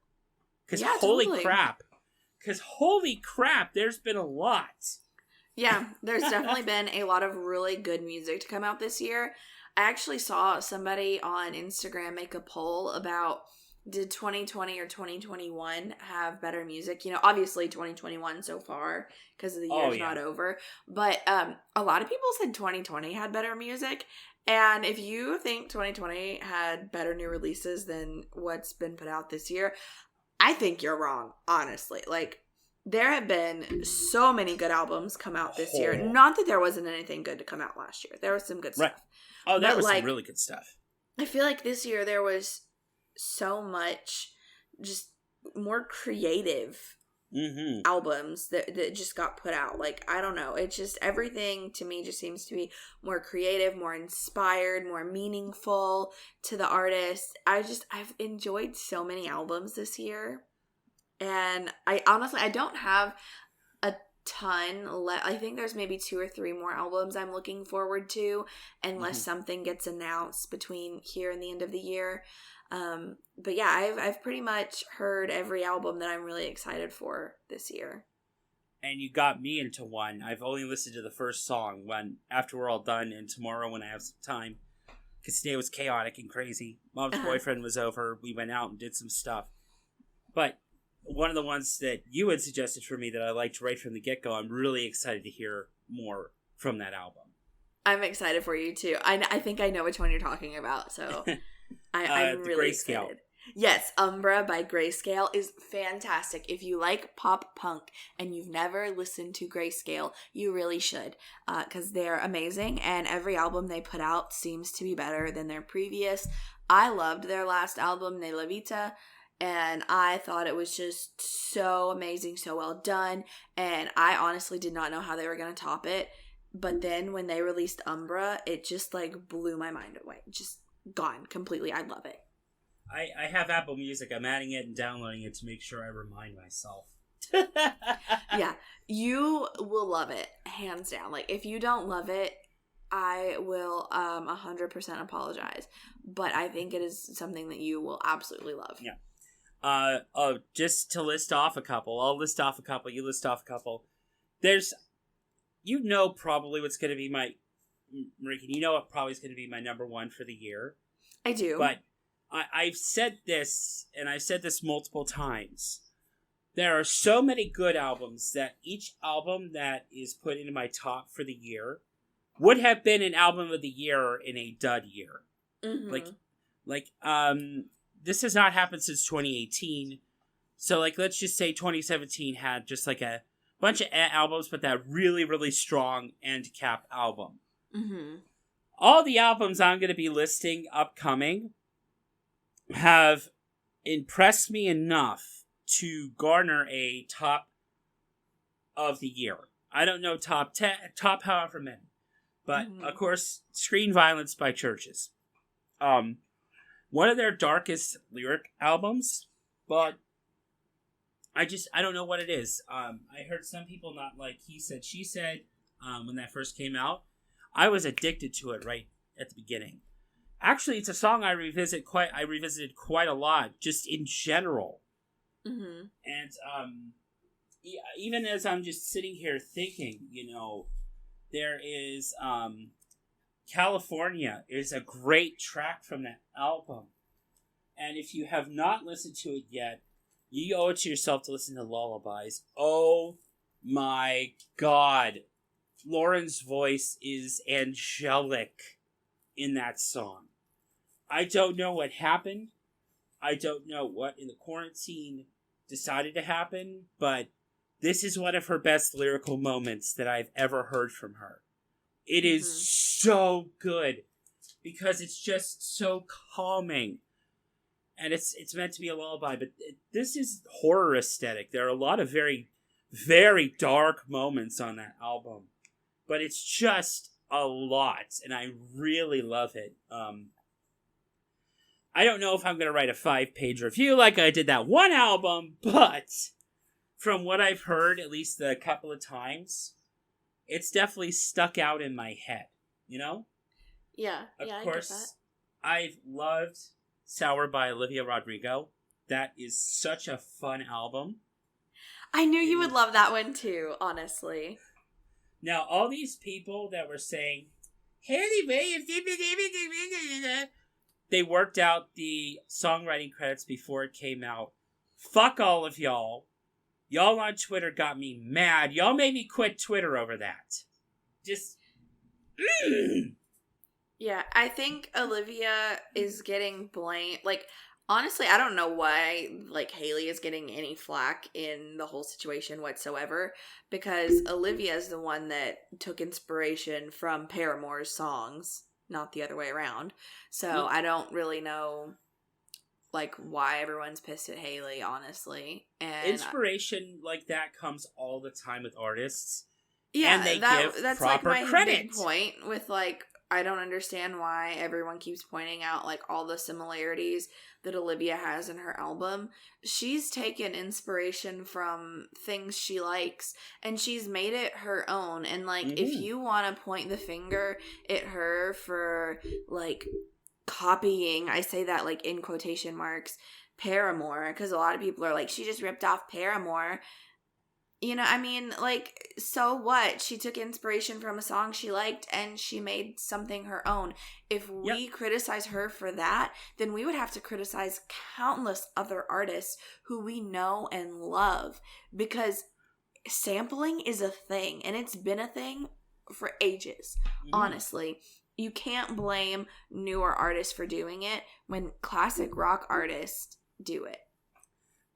Because holy crap. Because holy crap, there's been a lot. Yeah, there's definitely been a lot of really good music to come out this year. I actually saw somebody on Instagram make a poll about, did 2020 or 2021 have better music? You know, obviously 2021 so far, because the year's not over. But a lot of people said 2020 had better music. And if you think 2020 had better new releases than what's been put out this year, I think you're wrong, honestly. Like, there have been so many good albums come out this year. Not that there wasn't anything good to come out last year. There was some good stuff. Oh, there was some really good stuff. I feel like this year there was so much just more creative albums that just got put out. Like, I don't know. It's just everything to me just seems to be more creative, more inspired, more meaningful to the artist. I've enjoyed so many albums this year. And I don't have a ton left. I think there's maybe 2 or 3 more albums I'm looking forward to, unless something gets announced between here and the end of the year. But yeah, I've pretty much heard every album that I'm really excited for this year. And you got me into one. I've only listened to the first song after we're all done, and tomorrow when I have some time, because today was chaotic and crazy. Mom's boyfriend was over. We went out and did some stuff. But one of the ones that you had suggested for me that I liked right from the get-go, I'm really excited to hear more from that album. I'm excited for you too. I think I know which one you're talking about, so I'm really excited. Yes, Umbra by Grayscale is fantastic. If you like pop punk and you've never listened to Grayscale, you really should, because they're amazing, and every album they put out seems to be better than their previous. I loved their last album, Ne La Vita, and I thought it was just so amazing, so well done, and I honestly did not know how they were going to top it, but then when they released Umbra, it just like blew my mind away. Just gone completely. I love it. I have Apple Music. I'm adding it and downloading it to make sure I remind myself. Yeah, you will love it, hands down. Like, if you don't love it, I will 100% apologize. But I think it is something that you will absolutely love. Yeah. Just to list off a couple. I'll list off a couple. You list off a couple. There's, probably what's going to be my, Marichen, what probably is going to be my number one for the year. I do. But I've said this, and I've said this multiple times. There are so many good albums that each album that is put into my top for the year would have been an album of the year in a dud year. Mm-hmm. This has not happened since 2018. So, let's just say 2017 had just a bunch of albums, but that really, really strong end cap album. Mm-hmm. All the albums I'm going to be listing upcoming have impressed me enough to garner a top of the year. I don't know top 10, top however many. But, of course, Screen Violence by Churches. One of their darkest lyric albums, but I don't know what it is. I heard some people not like He Said, She Said when that first came out. I was addicted to it right at the beginning. Actually, it's a song I revisited quite a lot, just in general. Mm-hmm. And even as I'm just sitting here thinking, there is California is a great track from that album. And if you have not listened to it yet, you owe it to yourself to listen to Lullabies. Oh my God. Lauren's voice is angelic in that song. I don't know what happened. I don't know what in the quarantine decided to happen, but this is one of her best lyrical moments that I've ever heard from her. It is so good because it's just so calming. And it's meant to be a lullaby, but this is horror aesthetic. There are a lot of very, very dark moments on that album, but it's just a lot, and I really love it. I don't know if I'm going to write a 5-page review like I did that one album, but from what I've heard, at least a couple of times, it's definitely stuck out in my head, you know? Yeah, of I course, get that. I've loved Sour by Olivia Rodrigo. That is such a fun album. I knew you would love that one too, honestly. Now, all these people that were saying, they worked out the songwriting credits before it came out. Fuck all of y'all. Y'all on Twitter got me mad. Y'all made me quit Twitter over that. Just... Yeah, I think Olivia is getting blamed. Like, honestly, I don't know why, like, Haley is getting any flack in the whole situation whatsoever, because Olivia is the one that took inspiration from Paramore's songs, not the other way around. So I don't really know, like, why everyone's pissed at Haley, honestly. And inspiration like that comes all the time with artists. Yeah, and they that's give proper like my credit. big point with, like, I don't understand why everyone keeps pointing out, like, all the similarities that Olivia has in her album. She's taken inspiration from things she likes, and she's made it her own. And, like, if you want to point the finger at her for, like, copying, I say that, like, in quotation marks, Paramore, because a lot of people are like, she just ripped off Paramore. You know, I mean, like, so what? She took inspiration from a song she liked and she made something her own. If we criticize her for that, then we would have to criticize countless other artists who we know and love, because sampling is a thing, and it's been a thing for ages, honestly. You can't blame newer artists for doing it when classic rock artists do it.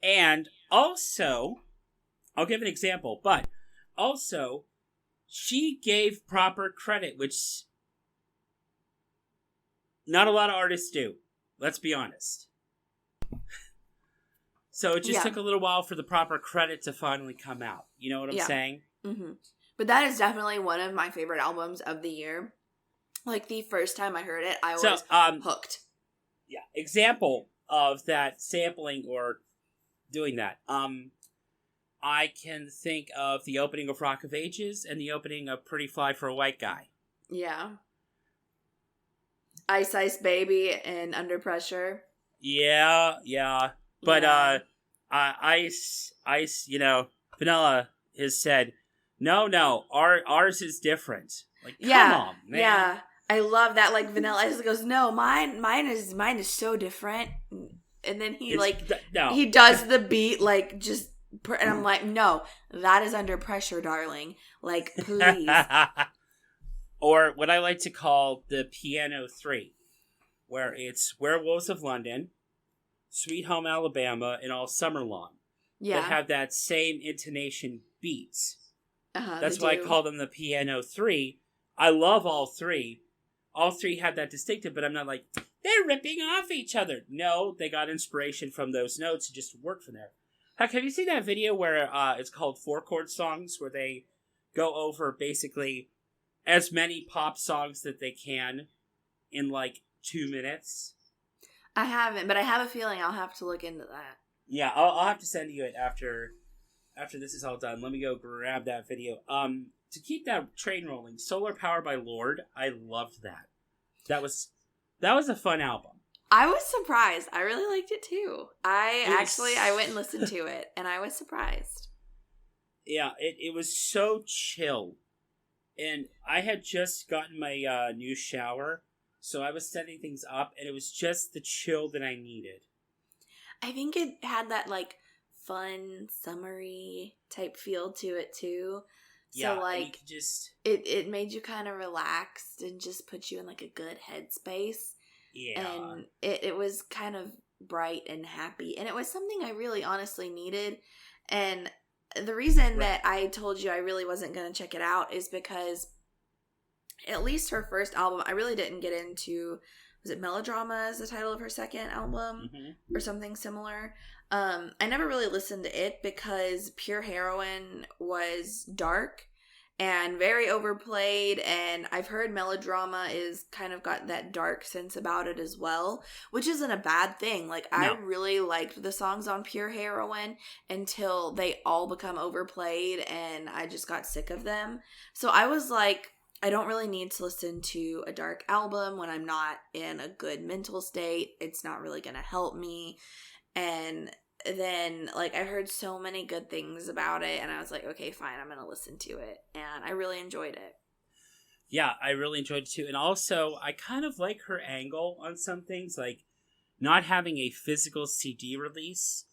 And also... I'll give an example, but also, she gave proper credit, which not a lot of artists do. Let's be honest. So it just took a little while for the proper credit to finally come out. You know what I'm saying? Mm-hmm. But that is definitely one of my favorite albums of the year. Like, the first time I heard it, I was hooked. Yeah, example of that sampling or doing that. I can think of the opening of Rock of Ages and the opening of Pretty Fly for a White Guy. Yeah. Ice Ice Baby and Under Pressure. Yeah. But, Ice, you know, Vanilla has said, no, ours is different. Like, come on, man. Yeah. I love that. Like, Vanilla Ice goes, no, mine is so different. And then he, he does the beat, like, just... And I'm like, no, that is Under Pressure, darling. Like, please. Or what I like to call the Piano 3, where it's Werewolves of London, Sweet Home Alabama, and All Summer Long. Yeah. That have that same intonation beats. That's why I call them the Piano 3. I love all three. All three have that distinctive, but I'm not like, they're ripping off each other. No, they got inspiration from those notes and just worked from there. Heck, have you seen that video where it's called 4-chord songs, where they go over basically as many pop songs that they can in like 2 minutes? I haven't, but I have a feeling I'll have to look into that. Yeah, I'll have to send you it after this is all done. Let me go grab that video. To keep that train rolling, Solar Power by Lorde, I loved that. That was a fun album. I was surprised. I really liked it too. I went and listened to it, and I was surprised. Yeah, it was so chill. And I had just gotten my new shower, so I was setting things up, and it was just the chill that I needed. I think it had that, like, fun, summery type feel to it too. So, yeah, like, it made you kind of relaxed and just put you in, like, a good headspace. Yeah. And it was kind of bright and happy. And it was something I really honestly needed. And the reason that I told you I really wasn't going to check it out is because at least her first album, I really didn't get into. Was it Melodrama is the title of her second album or something similar? I never really listened to it because Pure Heroine was dark and very overplayed, and I've heard Melodrama is kind of got that dark sense about it as well, which isn't a bad thing. Like, I really liked the songs on Pure Heroine until they all become overplayed and I just got sick of them. So I was like, I don't really need to listen to a dark album when I'm not in a good mental state. It's not really going to help me. And then, like, I heard so many good things about it, and I was like, okay, fine, I'm going to listen to it. And I really enjoyed it. Yeah, I really enjoyed it too. And also, I kind of like her angle on some things, like not having a physical CD release,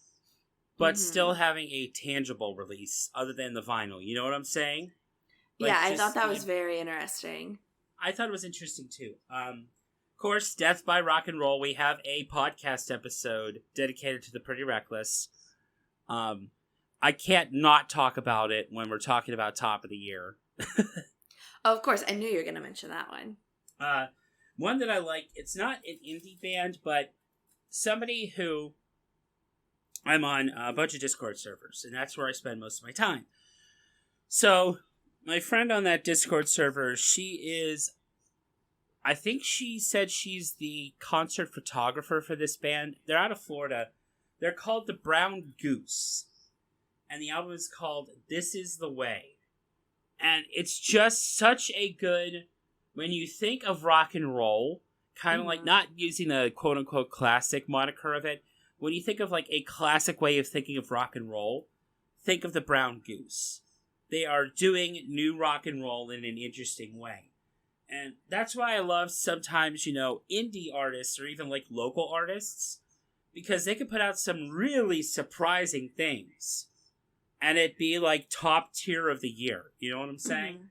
but still having a tangible release other than the vinyl. You know what I'm saying? Like, yeah, I thought that was very interesting. I thought it was interesting too. Of course, Death by Rock and Roll, we have a podcast episode dedicated to the Pretty Reckless. I can't not talk about it when we're talking about Top of the Year. Oh, of course, I knew you were going to mention that one. One that I like, it's not an indie band, but somebody who I'm on a bunch of Discord servers, and that's where I spend most of my time. So my friend on that Discord server, I think she said she's the concert photographer for this band. They're out of Florida. They're called the Brown Goose. And the album is called This Is the Way. And it's just such a good, when you think of rock and roll, kind of like, not using the quote-unquote classic moniker of it, when you think of like a classic way of thinking of rock and roll, think of the Brown Goose. They are doing new rock and roll in an interesting way. And that's why I love sometimes, indie artists or even like local artists, because they can put out some really surprising things and it be like top tier of the year. You know what I'm saying?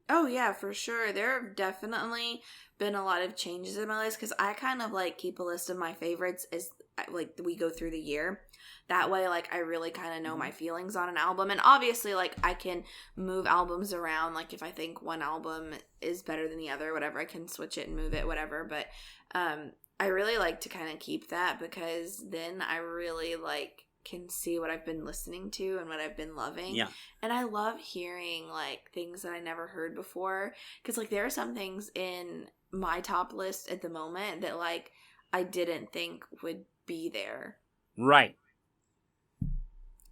Oh, yeah, for sure. There have definitely been a lot of changes in my list because I kind of like keep a list of my favorites as like we go through the year. That way, like, I really kind of know my feelings on an album. And obviously, like, I can move albums around. Like, if I think one album is better than the other, whatever, I can switch it and move it, whatever. But I really like to kind of keep that because then I really, like, can see what I've been listening to and what I've been loving. Yeah. And I love hearing, like, things that I never heard before. Because, like, there are some things in my top list at the moment that, like, I didn't think would be there. Right.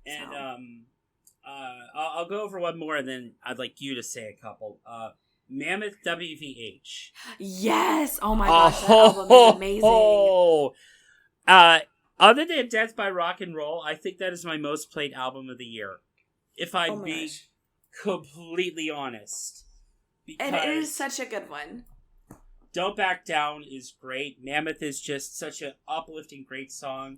And I'll go over one more, and then I'd like you to say a couple. Mammoth WVH. Yes! Oh my gosh, that album is amazing. Other than Death by Rock and Roll, I think that is my most played album of the year. If I'm being completely honest. And it is such a good one. Don't Back Down is great. Mammoth is just such an uplifting, great song.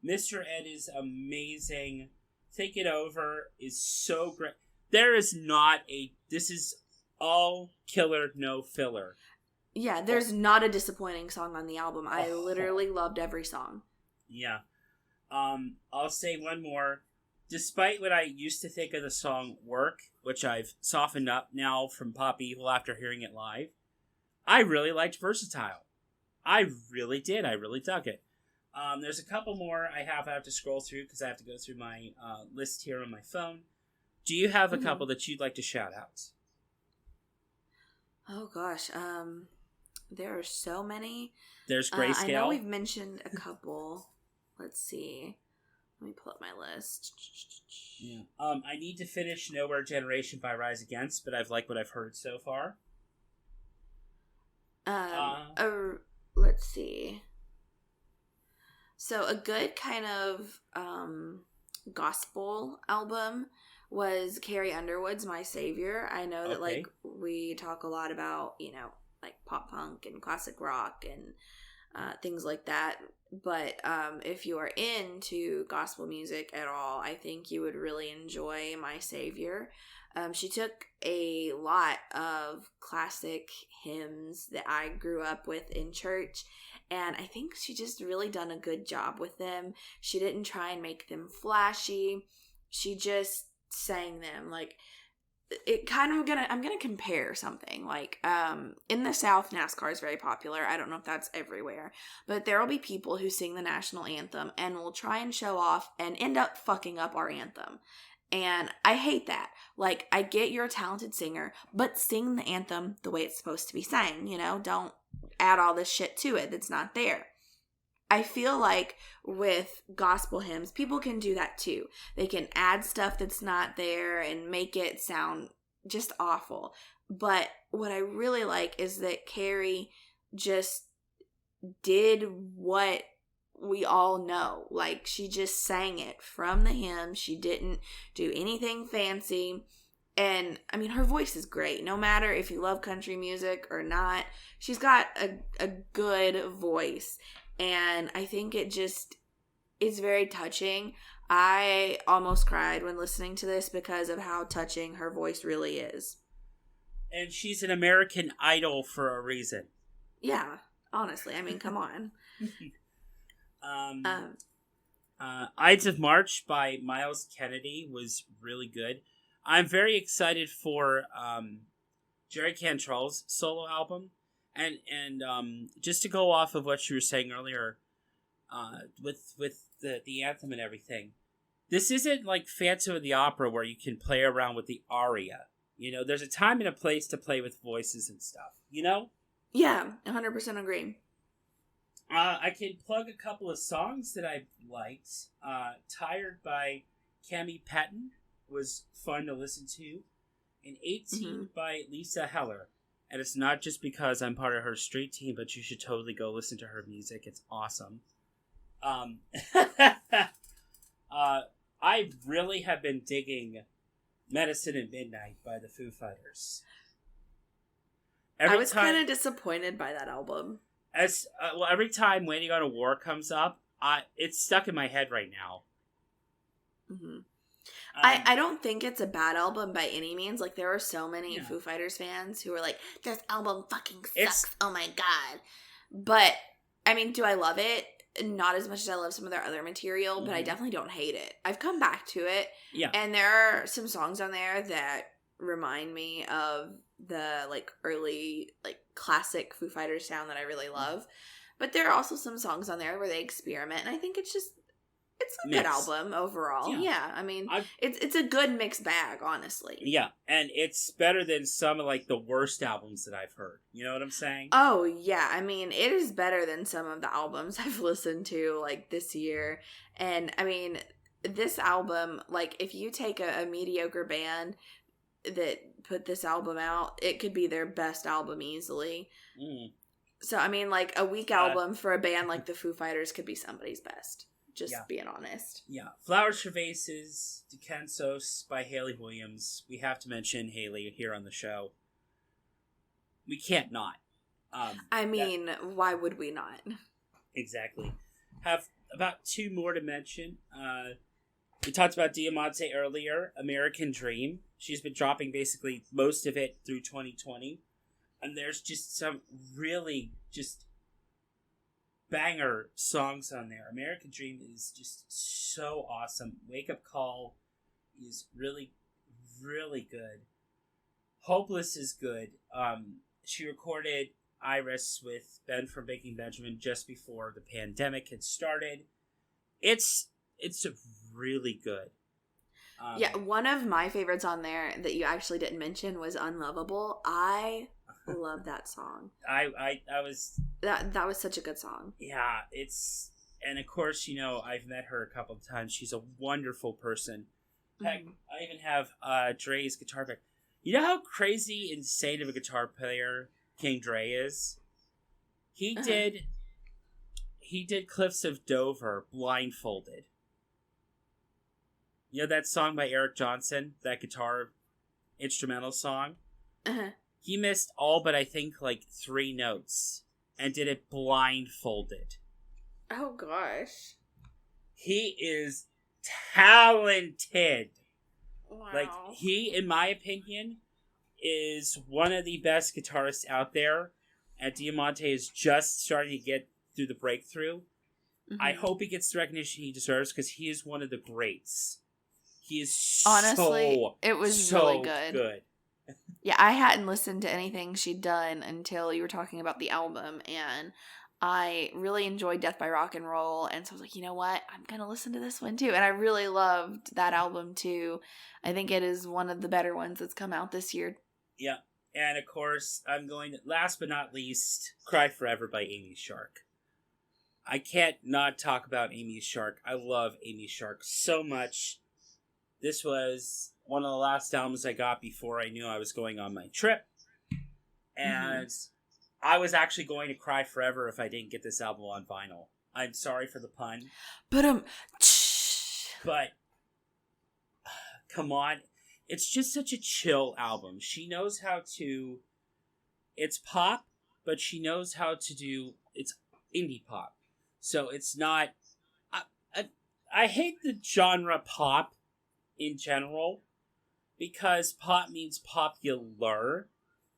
Mr. Ed is amazing. Think It Over is so great. There is not this is all killer, no filler. Yeah, there's not a disappointing song on the album. I literally loved every song. Yeah. I'll say one more. Despite what I used to think of the song Work, which I've softened up now from Pop Evil after hearing it live, I really liked Versatile. I really did. I really dug it. There's a couple more I have to scroll through because I have to go through my list here on my phone. Do you have a couple that you'd like to shout out? Oh gosh, there are so many. There's Grayscale. I know we've mentioned a couple. Let's see. Let me pull up my list. Yeah. I need to finish Nowhere Generation by Rise Against, but I've liked what I've heard so far. Let's see. So a good kind of gospel album was Carrie Underwood's My Savior. I know that like we talk a lot about, like pop punk and classic rock and things like that. But if you are into gospel music at all, I think you would really enjoy My Savior. She took a lot of classic hymns that I grew up with in church, and I think she just really done a good job with them. She didn't try and make them flashy. She just sang them. Like, I'm gonna compare something. Like, in the South, NASCAR is very popular. I don't know if that's everywhere, but there will be people who sing the national anthem and will try and show off and end up fucking up our anthem. And I hate that. Like, I get you're a talented singer, but sing the anthem the way it's supposed to be sang, you know? Don't add all this shit to it that's not there. I feel like with gospel hymns, people can do that too. They can add stuff that's not there and make it sound just awful. But what I really like is that Carrie just did what we all know. Like, she just sang it from the hymn. She didn't do anything fancy. And, I mean, her voice is great. No matter if you love country music or not, she's got a good voice. And I think it just is very touching. I almost cried when listening to this because of how touching her voice really is. And she's an American Idol for a reason. Yeah, honestly. I mean, come on. Ides of March by Miles Kennedy was really good. I'm very excited for Jerry Cantrell's solo album. And just to go off of what you were saying earlier, with the anthem and everything, this isn't like Phantom of the Opera where you can play around with the aria. You know, there's a time and a place to play with voices and stuff. You know? Yeah, 100% agree. I can plug a couple of songs that I liked. Tired by Cami Patton was fun to listen to. And 18 by Lisa Heller. And it's not just because I'm part of her street team, but you should totally go listen to her music. It's awesome. I really have been digging Medicine at Midnight by the Foo Fighters. I was kind of disappointed by that album. Every time Waiting on a War comes up, it's stuck in my head right now. Mm-hmm. I don't think it's a bad album by any means. Like, there are so many Foo Fighters fans who are like, this album fucking sucks. Oh my god. But, I mean, do I love it? Not as much as I love some of their other material, but I definitely don't hate it. I've come back to it. Yeah. And there are some songs on there that remind me of the, like, early, like, classic Foo Fighters sound that I really love. But there are also some songs on there where they experiment, and I think it's a good album overall. Yeah, I mean, it's a good mixed bag, honestly. Yeah, and it's better than some of, like, the worst albums that I've heard. You know what I'm saying? Oh, yeah. I mean, it is better than some of the albums I've listened to, like, this year. And, I mean, this album, like, if you take a mediocre band that put this album out, it could be their best album easily. So, I mean, like, a weak album for a band like the Foo Fighters could be somebody's best. Just being honest. Yeah. Flowers for Vases, Decansos by Hayley Williams. We have to mention Hayley here on the show. We can't not. Why would we not? Exactly. Have about two more to mention. We talked about Diamante earlier. American Dream. She's been dropping basically most of it through 2020. And there's just some really just banger songs on there. American Dream is just so awesome. Wake Up Call is really, really good. Hopeless is good. She recorded Iris with Ben from Baking Benjamin just before the pandemic had started. It's really good. One of my favorites on there that you actually didn't mention was Unlovable. I love that song. That was such a good song. Yeah, and of course, you know, I've met her a couple of times. She's a wonderful person. Heck, I even have Dre's guitar pick. You know how crazy, insane of a guitar player King Dre is? He did Cliffs of Dover blindfolded. You know that song by Eric Johnson? That guitar instrumental song? He missed all but I think like 3 notes. and did it blindfolded. Oh, gosh. He is talented. Wow. Like, he, in my opinion, is one of the best guitarists out there. And Diamante is just starting to get through the breakthrough. Mm-hmm. I hope he gets the recognition he deserves because he is one of the greats. He is honestly, it was so really good. Yeah, I hadn't listened to anything she'd done until you were talking about the album, and I really enjoyed Death by Rock and Roll, and so I was like, you know what? I'm going to listen to this one too. And I really loved that album too. I think it is one of the better ones that's come out this year. Yeah. And of course, I'm going to, last but not least, Cry Forever by Amy Shark. I can't not talk about Amy Shark. I love Amy Shark so much. This was one of the last albums I got before I knew I was going on my trip. And I was actually going to cry forever if I didn't get this album on vinyl. I'm sorry for the pun. But come on. It's just such a chill album. She knows how to... It's pop, but she knows how to do... It's indie pop. So it's not... I hate the genre pop in general, because pop means popular,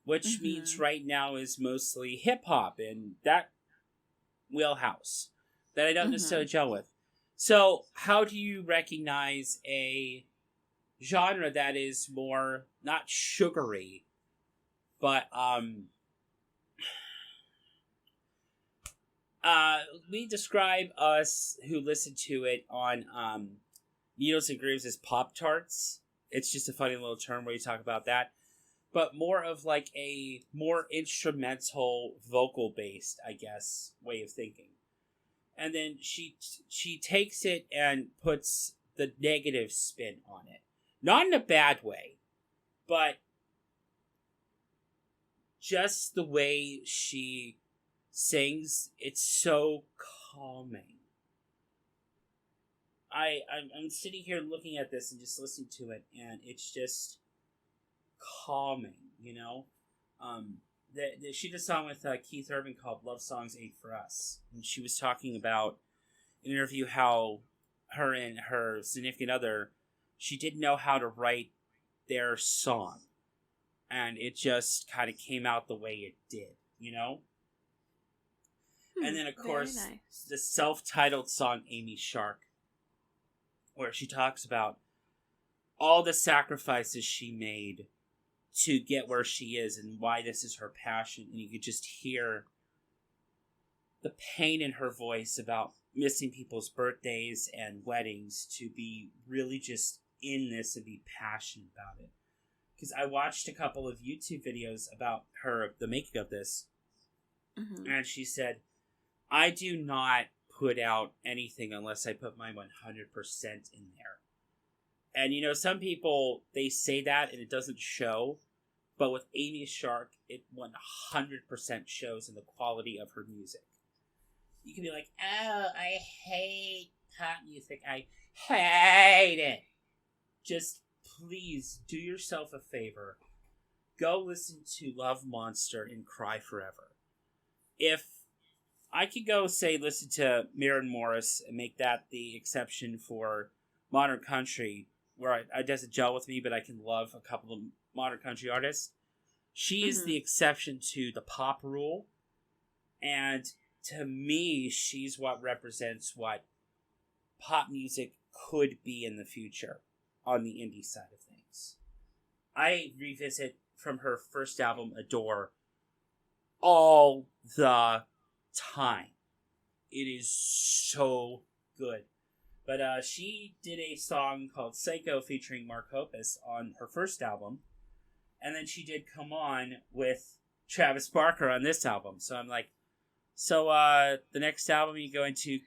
which means right now is mostly hip-hop and that wheelhouse that I don't necessarily gel with. So how do you recognize a genre that is more, not sugary, but we describe us who listen to it on Needles and Grooves as Pop-Tarts. It's just a funny little term where you talk about that. But more of like a more instrumental, vocal-based, I guess, way of thinking. And then she takes it and puts the negative spin on it. Not in a bad way, but just the way she sings, it's so calming. I'm sitting here looking at this and just listening to it, and it's just calming, you know? She did a song with Keith Urban called Love Songs Ain't For Us. And she was talking about, in an interview, how her and her significant other, she didn't know how to write their song. And it just kind of came out the way it did, you know? And then, of course, nice. The self-titled song, Amy Shark, where she talks about all the sacrifices she made to get where she is and why this is her passion. And you could just hear the pain in her voice about missing people's birthdays and weddings to be really just in this and be passionate about it. Because I watched a couple of YouTube videos about the making of this. And she said, I do not put out anything unless I put my 100% in there. And, you know, some people, they say that and it doesn't show. But with Amy Shark, it 100% shows in the quality of her music. You can be like, oh, I hate pop music. I hate it. Just please do yourself a favor. Go listen to Love Monster and Cry Forever. If I could go, say, listen to Maren Morris and make that the exception for modern country, where it doesn't gel with me, but I can love a couple of modern country artists. She is the exception to the pop rule. And to me, she's what represents what pop music could be in the future on the indie side of things. I revisit from her first album, Adore, all the time. It is so good. But she did a song called Psycho featuring Mark Hoppus on her first album. And then she did Come On with Travis Barker on this album. So I'm like, the next album you're going to...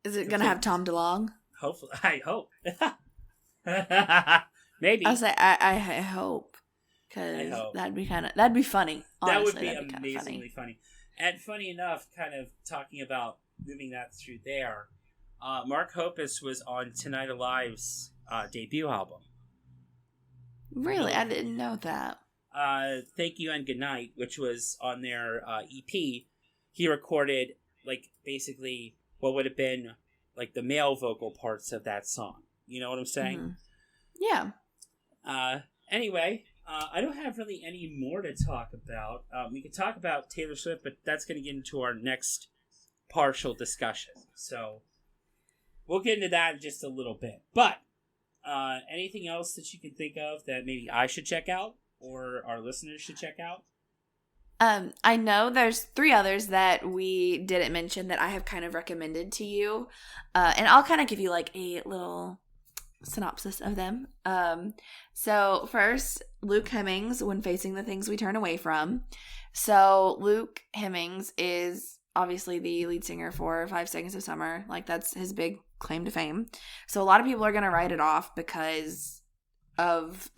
is it going to have Tom DeLonge? Hopefully. I hope. Maybe. I was like, I hope. Because that'd be funny. Honestly, that would be amazingly funny. And funny enough, kind of talking about moving that through there, Mark Hoppus was on Tonight Alive's debut album. Really? I didn't know that. Thank You and Goodnight, which was on their EP. he recorded, like, basically what would have been, like, the male vocal parts of that song. You know what I'm saying? Mm-hmm. Yeah. Anyway, I don't have really any more to talk about. We could talk about Taylor Swift, but that's going to get into our next partial discussion. So we'll get into that in just a little bit. But anything else that you can think of that maybe I should check out or our listeners should check out? I know there's 3 others that we didn't mention that I have kind of recommended to you. And I'll kind of give you like a little synopsis of them. So first, Luke Hemmings, When Facing the Things We Turn Away From. So Luke Hemmings is obviously the lead singer for 5 Seconds of Summer. Like, that's his big claim to fame. So a lot of people are going to write it off because of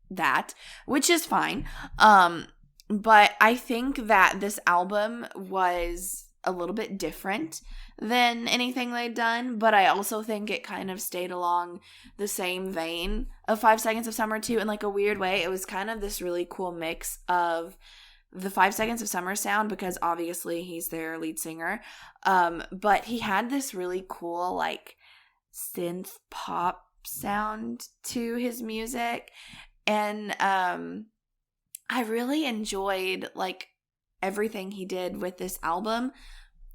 that, which is fine. But I think that this album was a little bit different than anything they'd done, but I also think it kind of stayed along the same vein of 5 Seconds of Summer too, in like a weird way. It was kind of this really cool mix of the 5 Seconds of Summer sound, because obviously he's their lead singer, but he had this really cool like synth pop sound to his music, and I really enjoyed like everything he did with this album.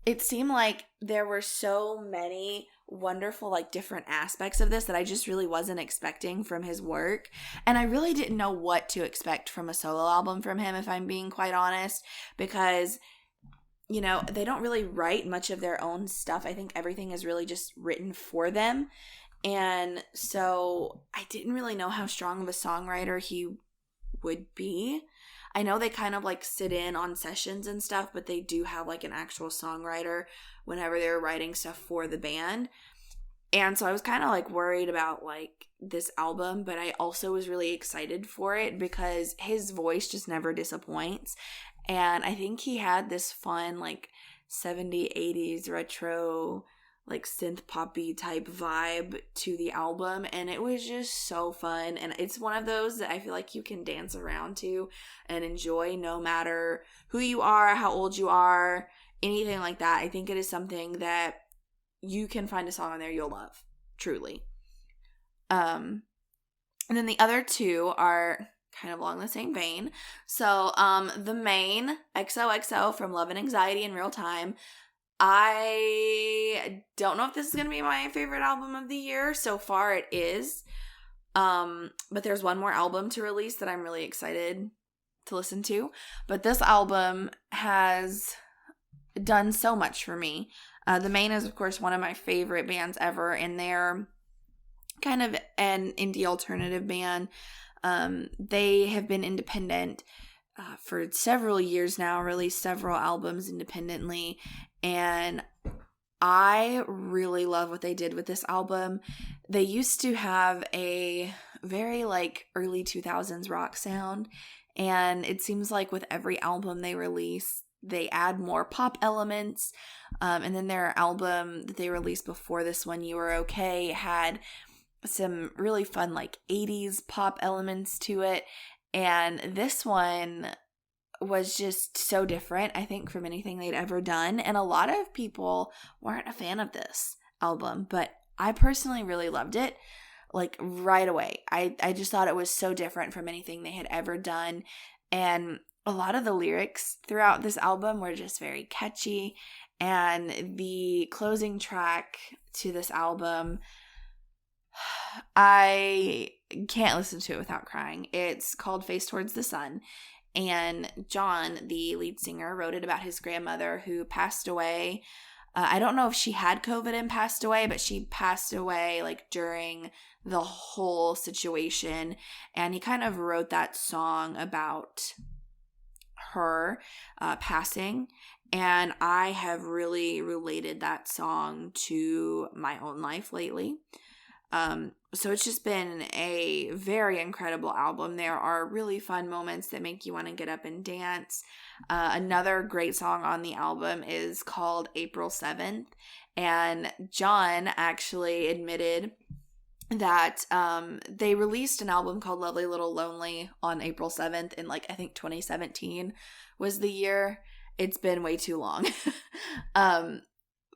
It seemed like there were so many wonderful like different aspects of this that I just really wasn't expecting from his work. And I really didn't know what to expect from a solo album from him, if I'm being quite honest, because, you know, they don't really write much of their own stuff. I think everything is really just written for them. And so I didn't really know how strong of a songwriter he would be. I know they kind of like sit in on sessions and stuff, but they do have like an actual songwriter whenever they're writing stuff for the band. And so I was kind of like worried about like this album, but I also was really excited for it because his voice just never disappoints. And I think he had this fun like 70s, 80s retro like synth poppy type vibe to the album, and it was just so fun. And it's one of those that I feel like you can dance around to and enjoy no matter who you are, how old you are, anything like that. I think it is something that you can find a song on there you'll love, truly. And then the other 2 are kind of along the same vein. So the Maine, XOXO from Love and Anxiety in Real Time. I don't know if this is going to be my favorite album of the year. So far it is. But there's one more album to release that I'm really excited to listen to. But this album has done so much for me. The Maine is, of course, one of my favorite bands ever, and they're kind of an indie alternative band. They have been independent for several years now, released several albums independently, and I really love what they did with this album. They used to have a very like early 2000s rock sound, and it seems like with every album they release, they add more pop elements. And then their album that they released before this one, You Were Okay, had some really fun like 80s pop elements to it. And this one was just so different, I think, from anything they'd ever done. And a lot of people weren't a fan of this album, but I personally really loved it, like right away. I just thought it was so different from anything they had ever done. And a lot of the lyrics throughout this album were just very catchy. And the closing track to this album, I can't listen to it without crying. It's called Face Towards the Sun. And John, the lead singer, wrote it about his grandmother who passed away. I don't know if she had COVID and passed away, but she passed away like during the whole situation. And he kind of wrote that song about her passing. And I have really related that song to my own life lately. So it's just been a very incredible album. There are really fun moments that make you want to get up and dance. Another great song on the album is called April 7th. And John actually admitted that they released an album called Lovely Little Lonely on April 7th in like, I think 2017 was the year. It's been way too long.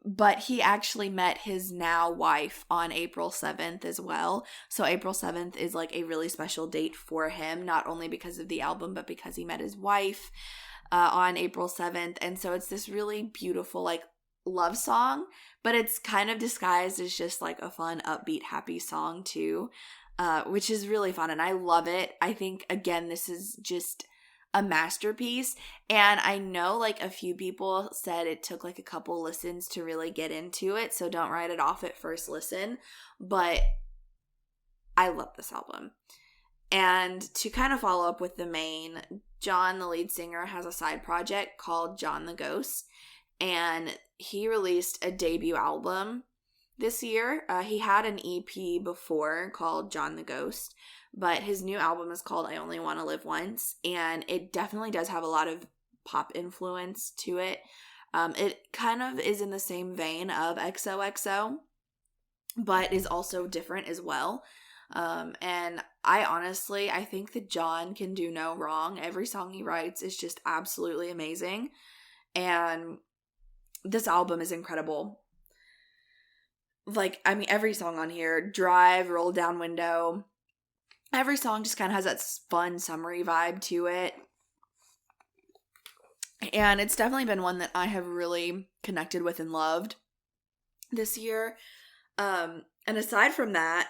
But he actually met his now wife on April 7th as well. So April 7th is like a really special date for him, not only because of the album, but because he met his wife on April 7th. And so it's this really beautiful like love song, but it's kind of disguised as just like a fun, upbeat, happy song too, which is really fun. And I love it. I think, again, this is just a masterpiece, and I know like a few people said it took like a couple listens to really get into it, so don't write it off at first listen, but I love this album. And to kind of follow up with the Maine, John, the lead singer, has a side project called John the Ghost, and he released a debut album this year. He had an EP before called John the Ghost, but his new album is called I Only Want to Live Once, and it definitely does have a lot of pop influence to it. It kind of is in the same vein of XOXO, but is also different as well. And I think that John can do no wrong. Every song he writes is just absolutely amazing, and this album is incredible. Like, I mean, every song on here, Drive, Roll Down Window, every song just kind of has that fun summery vibe to it. And it's definitely been one that I have really connected with and loved this year. And aside from that,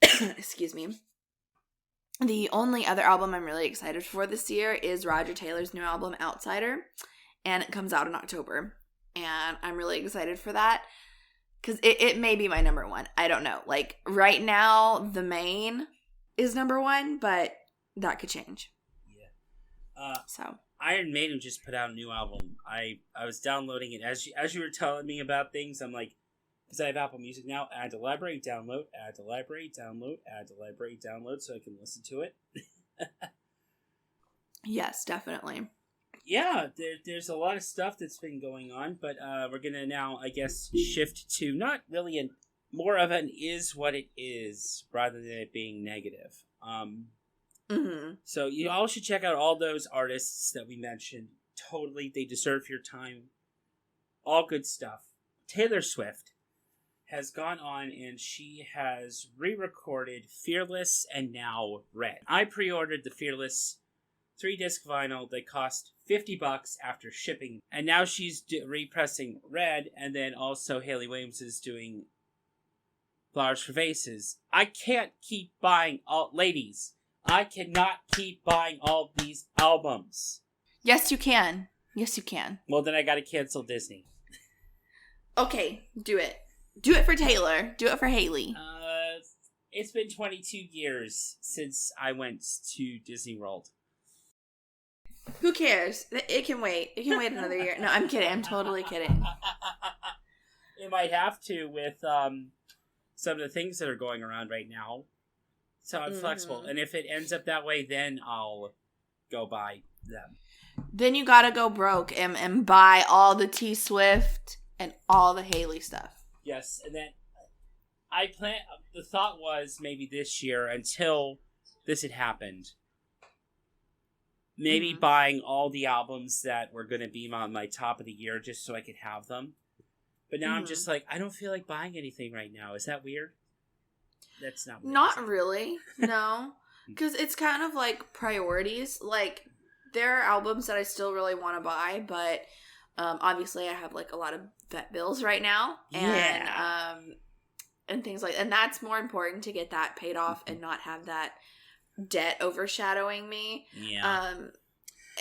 excuse me, the only other album I'm really excited for this year is Roger Taylor's new album, Outsider. And it comes out in October. And I'm really excited for that, because it may be my number one. I don't know. Like, right now, the Maine is number one, but that could change. Yeah. So Iron Maiden just put out a new album. I was downloading it as you were telling me about things. I'm like, because I have Apple Music now, add to library, download, add to library, download, add to library, download, so I can listen to it. Yes, definitely. Yeah, there's a lot of stuff that's been going on, but we're gonna now, I guess, shift to not really more of an is what it is rather than it being negative. So you all should check out all those artists that we mentioned. Totally, they deserve your time. All good stuff. Taylor Swift has gone on and she has re-recorded Fearless and now Red. I pre-ordered the Fearless 3-disc vinyl that cost $50 after shipping, and now she's repressing Red, and then also Hayley Williams is doing Flowers for Vases. I can't keep buying ladies. I cannot keep buying all these albums. Yes, you can. Yes, you can. Well, then I gotta cancel Disney. Okay, do it. Do it for Taylor. Do it for Hayley. It's been 22 years since I went to Disney World. Who cares? It can wait. It can wait another year. No, I'm kidding. I'm totally kidding. It might have to with some of the things that are going around right now. So I'm flexible. And if it ends up that way, then I'll go buy them. Then you gotta go broke and buy all the T Swift and all the Hayley stuff. Yes, and then the thought was maybe this year, until this had happened, maybe buying all the albums that were going to be on my top of the year just so I could have them. But now I'm just like, I don't feel like buying anything right now. Is that weird? That's not weird. Not really. No. Because it's kind of like priorities. Like, there are albums that I still really want to buy, but obviously I have like a lot of vet bills right now. And things like, and that's more important to get that paid off and not have that debt overshadowing me. Yeah.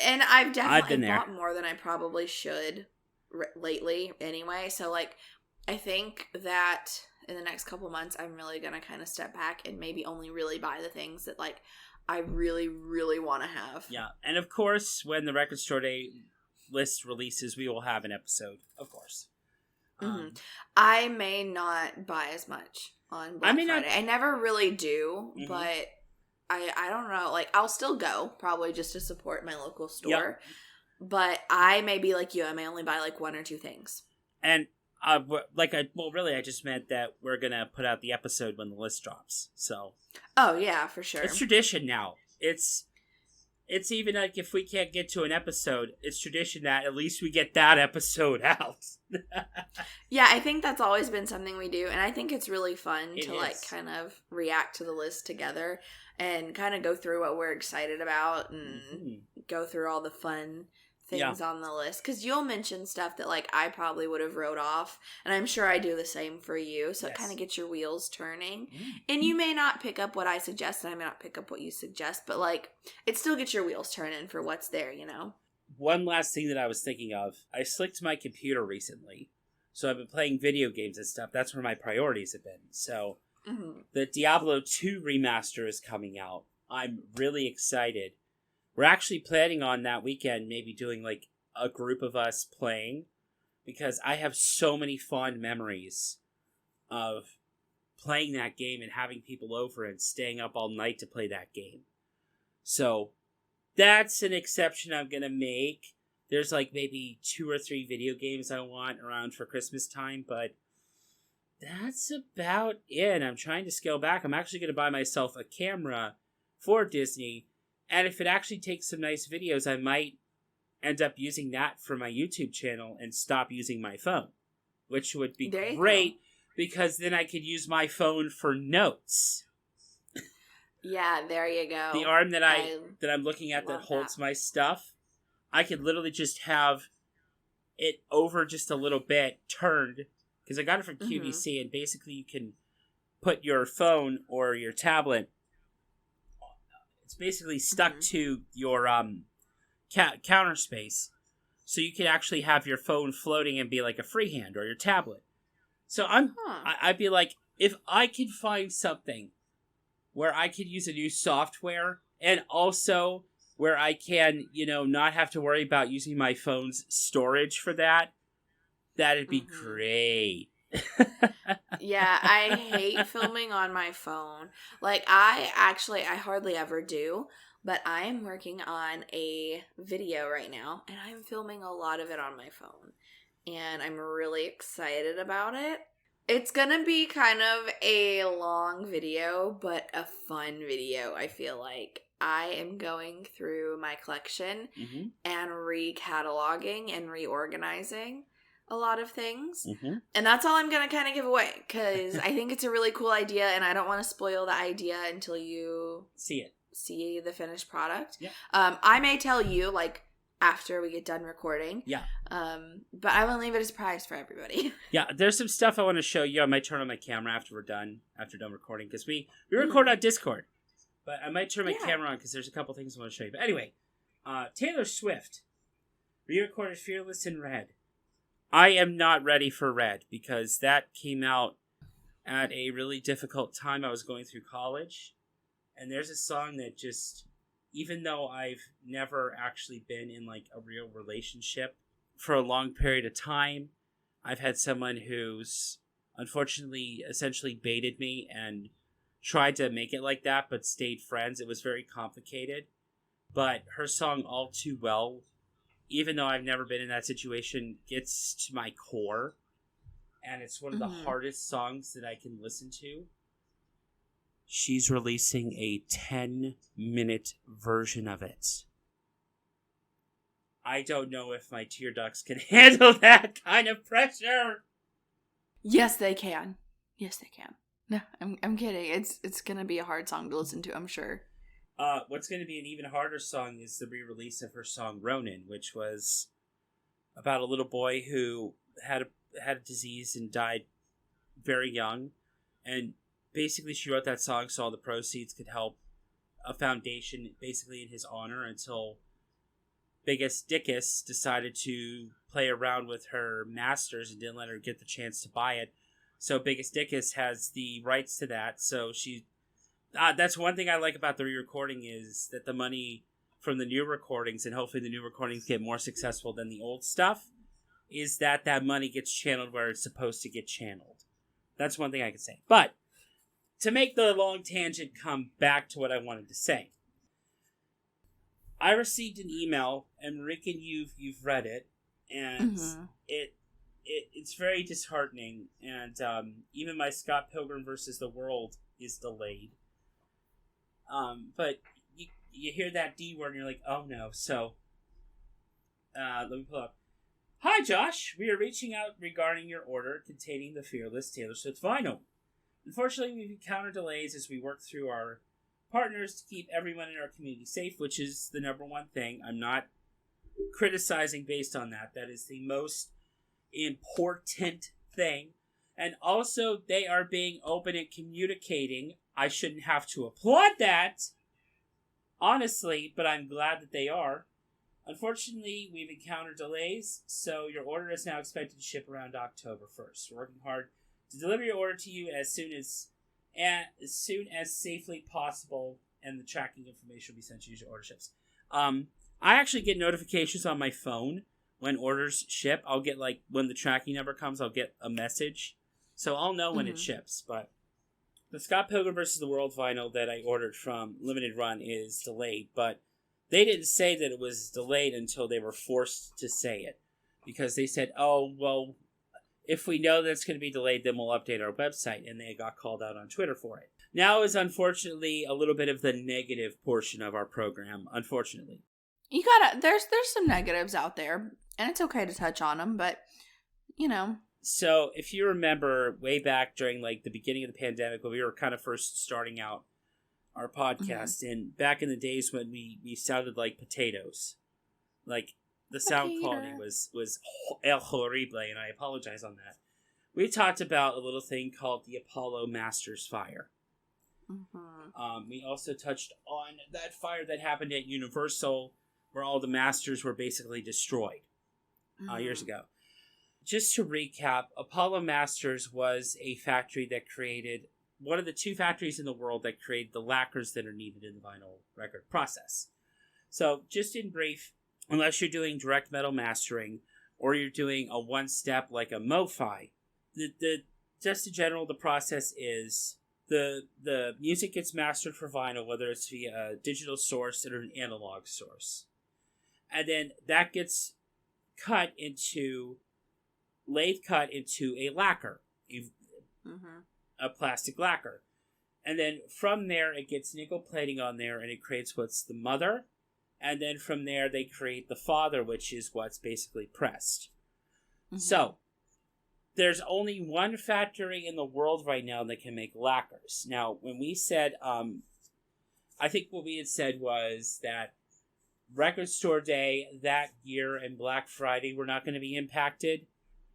And I've definitely bought more than I probably should lately anyway. So like, I think that in the next couple months, I'm really going to kind of step back and maybe only really buy the things that like I really, really want to have. Yeah. And of course, when the Record Store Day list releases, we will have an episode, of course. I may not buy as much on Black Friday. I never really do, but I don't know. Like, I'll still go, probably just to support my local store. Yep. But I may be like you. I may only buy like 1 or 2 things. And I just meant that we're gonna put out the episode when the list drops. So. Oh yeah, for sure. It's tradition now. It's it's even like if we can't get to an episode, it's tradition that at least we get that episode out. Yeah, I think that's always been something we do, and I think it's really fun to like kind of react to the list together and kind of go through what we're excited about and go through all the fun things on the list, because you'll mention stuff that like I probably would have wrote off, and I'm sure I do the same for you, so it kind of gets your wheels turning. And you may not pick up what I suggest, and I may not pick up what you suggest, but like it still gets your wheels turning for what's there, you know. One last thing that I was thinking of, I slicked my computer recently, so I've been playing video games and stuff. That's where my priorities have been. So the Diablo 2 remaster is coming out. I'm really excited. We're actually planning on that weekend maybe doing like a group of us playing, because I have so many fond memories of playing that game and having people over and staying up all night to play that game. So that's an exception I'm going to make. There's like maybe 2 or 3 video games I want around for Christmas time, but that's about it. I'm trying to scale back. I'm actually going to buy myself a camera for Disney. And if it actually takes some nice videos, I might end up using that for my YouTube channel and stop using my phone. Which would be great, because then I could use my phone for notes. Yeah, there you go. The arm that I'm looking at that holds my stuff, I could literally just have it over just a little bit, turned, because I got it from QVC, and basically you can put your phone or your tablet, it's basically stuck to your counter space, so you can actually have your phone floating and be like a freehand, or your tablet. So I'd be like, if I could find something where I could use a new software, and also where I can, not have to worry about using my phone's storage for that, that'd be great. Yeah, I hate filming on my phone. Like, I hardly ever do, but I am working on a video right now, and I'm filming a lot of it on my phone, and I'm really excited about it. It's gonna be kind of a long video, but a fun video, I feel like. I am going through my collection and re-cataloging and reorganizing a lot of things. And that's all I'm going to kind of give away, because I think it's a really cool idea, and I don't want to spoil the idea until you see the finished product. Yeah. I may tell you, like, after we get done recording. Yeah. But I will leave it a surprise for everybody. Yeah, there's some stuff I want to show you. I might turn on my camera after done recording, because we record on Discord. But I might turn my camera on, because there's a couple things I want to show you. But anyway, Taylor Swift re-recorded Fearless in Red. I am not ready for Red, because that came out at a really difficult time. I was going through college, and there's a song that just, even though I've never actually been in like a real relationship for a long period of time, I've had someone who's unfortunately essentially baited me and tried to make it like that, but stayed friends. It was very complicated. But her song All Too Well, even though I've never been in that situation, gets to my core. And it's one of the hardest songs that I can listen to. She's releasing a 10-minute version of it. I don't know if my tear ducts can handle that kind of pressure. Yes, they can. Yes, they can. No, I'm kidding. It's gonna be a hard song to listen to, I'm sure. What's going to be an even harder song is the re-release of her song Ronin, which was about a little boy who had a disease and died very young. And basically she wrote that song so all the proceeds could help a foundation basically in his honor, until Biggest Dickus decided to play around with her masters and didn't let her get the chance to buy it. So Biggest Dickus has the rights to that. So she... that's one thing I like about the re-recording, is that the money from the new recordings, and hopefully the new recordings get more successful than the old stuff, is that money gets channeled where it's supposed to get channeled. That's one thing I can say. But to make the long tangent come back to what I wanted to say, I received an email, and Marichen, you've read it, and it's very disheartening. And even my Scott Pilgrim vs. the World is delayed. But you hear that D word and you're like, oh no. So, let me pull up. Hi, Josh. We are reaching out regarding your order containing the Fearless Taylor Swift vinyl. Unfortunately, we've encountered delays as we work through our partners to keep everyone in our community safe, which is the number one thing. I'm not criticizing based on that. That is the most important thing. And also, they are being open and communicating. I shouldn't have to applaud that, honestly, but I'm glad that they are. Unfortunately, we've encountered delays, so your order is now expected to ship around October 1st. We're working hard to deliver your order to you as soon as safely possible, and the tracking information will be sent to you as your order ships. I actually get notifications on my phone when orders ship. I'll get, like, when the tracking number comes, I'll get a message. So I'll know when it ships, but the Scott Pilgrim vs. the World vinyl that I ordered from Limited Run is delayed, but they didn't say that it was delayed until they were forced to say it. Because they said, oh, well, if we know that it's going to be delayed, then we'll update our website. And they got called out on Twitter for it. Now is unfortunately a little bit of the negative portion of our program, unfortunately. There's some negatives out there, and it's okay to touch on them, but, you know. So, if you remember way back during, like, the beginning of the pandemic, when we were kind of first starting out our podcast, and back in the days when we sounded like potatoes, like, the sound quality was el horrible, and I apologize on that. We talked about a little thing called the Apollo Masters fire. We also touched on that fire that happened at Universal, where all the Masters were basically destroyed years ago. Just to recap, Apollo Masters was a factory that created one of the two factories in the world that created the lacquers that are needed in the vinyl record process. So, just in brief, unless you're doing direct metal mastering or you're doing a one-step like a MoeFi, just in general, the process is the music gets mastered for vinyl, whether it's via a digital source or an analog source. And then that gets lathe cut into a lacquer, a plastic lacquer. And then from there, it gets nickel plating on there, and it creates what's the mother. And then from there, they create the father, which is what's basically pressed. So, there's only one factory in the world right now that can make lacquers. Now, when we said, I think what we had said was that Record Store Day that year and Black Friday were not going to be impacted,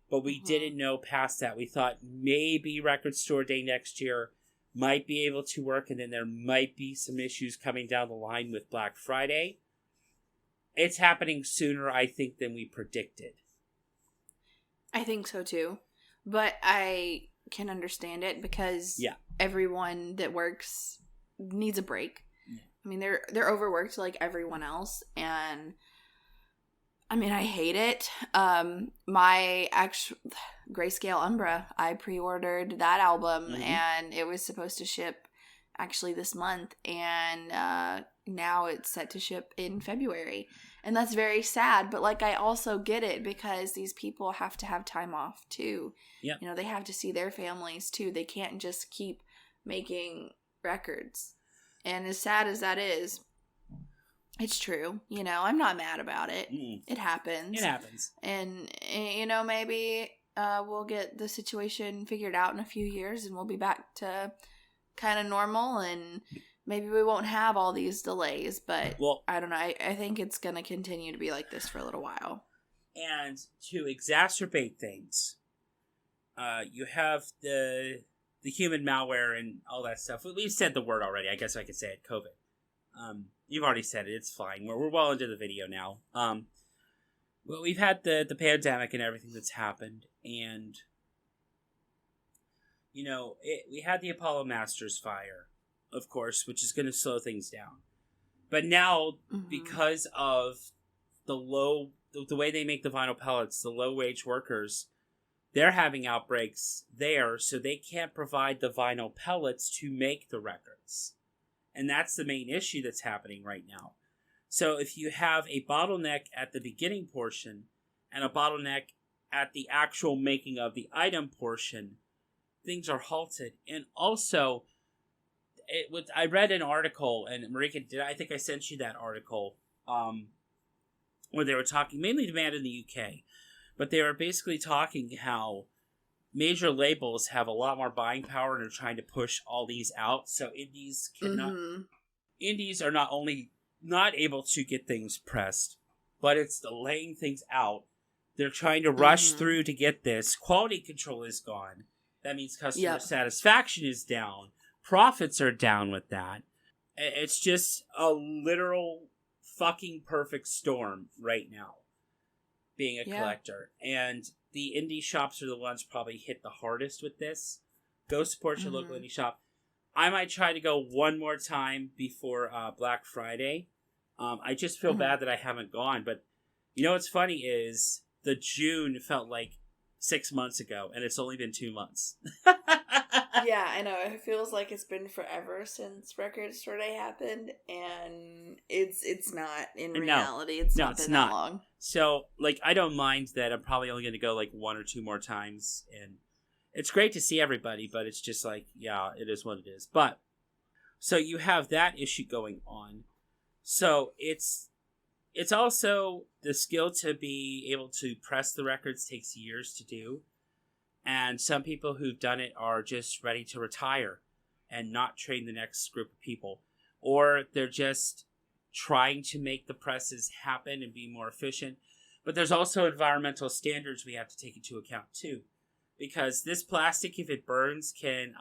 but we didn't know past that. We thought maybe Record Store Day next year might be able to work, and then there might be some issues coming down the line with Black Friday. It's happening sooner, I think, than we predicted. I think so too. But I can understand it because everyone that works needs a break. Yeah. I mean, they're overworked like everyone else, and I mean, I hate it. My actual Grayscale Umbra, I pre-ordered that album, and it was supposed to ship actually this month, and now it's set to ship in February. And that's very sad, but, like, I also get it because these people have to have time off, too. Yep. You know, they have to see their families, too. They can't just keep making records. And as sad as that is, it's true. You know, I'm not mad about it. It happens. It happens. And, you know, maybe we'll get the situation figured out in a few years and we'll be back to kind of normal, and maybe we won't have all these delays, but I don't know. I think it's going to continue to be like this for a little while. And to exacerbate things, you have the human malware and all that stuff. We've said the word already. I guess I could say it, COVID. You've already said it. It's fine. We're well into the video now. Well, we've had the pandemic and everything that's happened, and you know, we had the Apollo Masters fire, of course, which is going to slow things down. But now, because of the way they make the vinyl pellets, the low-wage workers, they're having outbreaks there, so they can't provide the vinyl pellets to make the records. And that's the main issue that's happening right now. So if you have a bottleneck at the beginning portion and a bottleneck at the actual making of the item portion, things are halted. And also, I read an article, and Marichen, I think I sent you that article, where they were talking, mainly demand in the UK, but they were basically talking how major labels have a lot more buying power and are trying to push all these out, so indies cannot. Mm-hmm. Indies are not only not able to get things pressed, but it's delaying things out. They're trying to rush through to get this. Quality control is gone. That means customer satisfaction is down. Profits are down with that. It's just a literal fucking perfect storm right now, being a collector. And the indie shops are the ones probably hit the hardest with this. Go support your local indie shop. I might try to go one more time before Black Friday. I just feel bad that I haven't gone. But you know what's funny is the June felt like 6 months ago, and it's only been 2 months. Yeah, I know. It feels like it's been forever since Record Store Day happened, and it's not. In reality, it's not been that long. So, I don't mind that. I'm probably only going to go, 1 or 2 more times, and it's great to see everybody, but it's just it is what it is. But, so you have that issue going on. So, it's also the skill to be able to press the records takes years to do. And some people who've done it are just ready to retire and not train the next group of people. Or they're just trying to make the presses happen and be more efficient. But there's also environmental standards we have to take into account too. Because this plastic, if it burns, can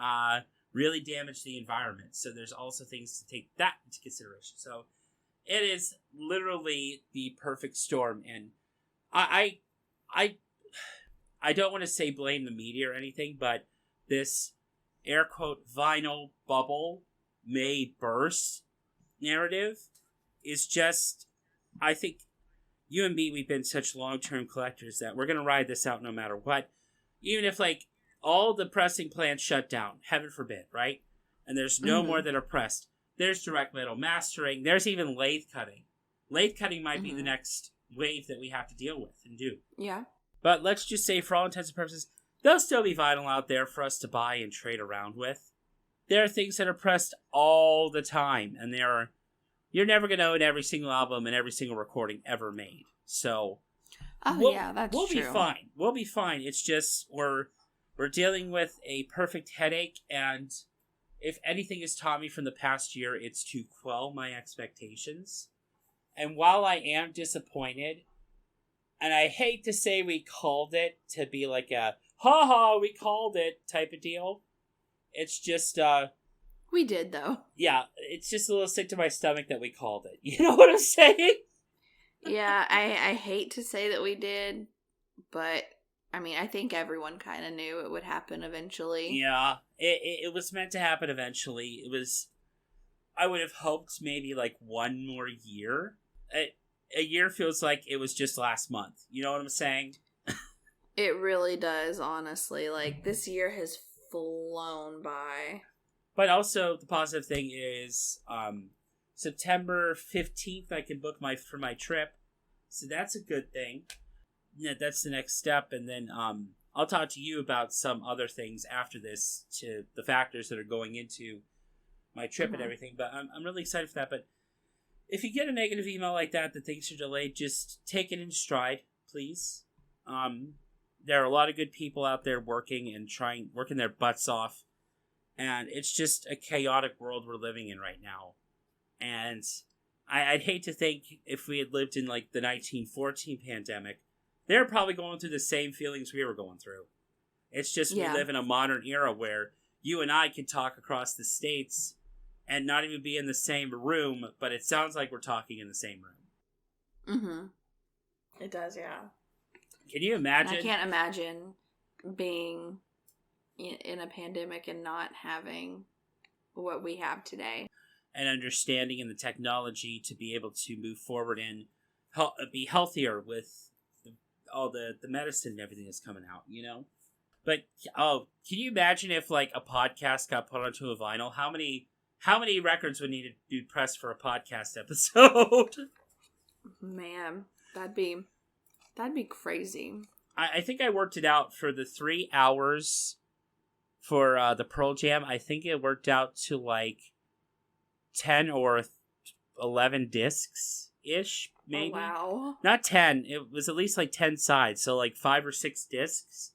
really damage the environment. So there's also things to take that into consideration. So it is literally the perfect storm. And I don't want to say blame the media or anything, but this air quote vinyl bubble may burst narrative is just, I think you and me, we've been such long-term collectors that we're going to ride this out no matter what. Even if all the pressing plants shut down, heaven forbid, right? And there's no more that are pressed. There's direct metal mastering. There's even lathe cutting. Lathe cutting might be the next wave that we have to deal with and do. Yeah. But let's just say, for all intents and purposes, there'll still be vinyl out there for us to buy and trade around with. There are things that are pressed all the time, and you're never going to own every single album and every single recording ever made. So, we'll be fine. We'll be fine. It's just we're dealing with a perfect headache, and if anything has taught me from the past year, it's to quell my expectations. And while I am disappointed, and I hate to say we called it to be like a, ha-ha, we called it type of deal. It's just, we did, though. Yeah, it's just a little sick to my stomach that we called it. You know what I'm saying? Yeah, I hate to say that we did, but, I think everyone kind of knew it would happen eventually. Yeah, it was meant to happen eventually. I would have hoped maybe 1 more year. A year feels like it was just last month. You know what I'm saying? It really does, honestly. This year has flown by. But also, the positive thing is, September 15th, I can book for my trip. So that's a good thing. Yeah, that's the next step. And then I'll talk to you about some other things after this, to the factors that are going into my trip and everything. But I'm really excited for that. But if you get a negative email like that things are delayed, just take it in stride, please. There are a lot of good people out there working their butts off. And it's just a chaotic world we're living in right now. And I'd hate to think if we had lived in the 1914 pandemic, they're probably going through the same feelings we were going through. It's just we live in a modern era where you and I can talk across the states and not even be in the same room, but it sounds like we're talking in the same room. Mm-hmm. It does, yeah. Can you imagine? I can't imagine being in a pandemic and not having what we have today. And understanding and the technology to be able to move forward and be healthier with all the medicine and everything that's coming out, you know? But, can you imagine if, a podcast got put onto a vinyl? How many records would need to be pressed for a podcast episode? Man, that'd be crazy. I think I worked it out for the 3 hours for the Pearl Jam. I think it worked out to 10 or 11 discs ish, maybe. Oh, wow. Not 10. It was at least like 10 sides, so like 5 or 6 discs.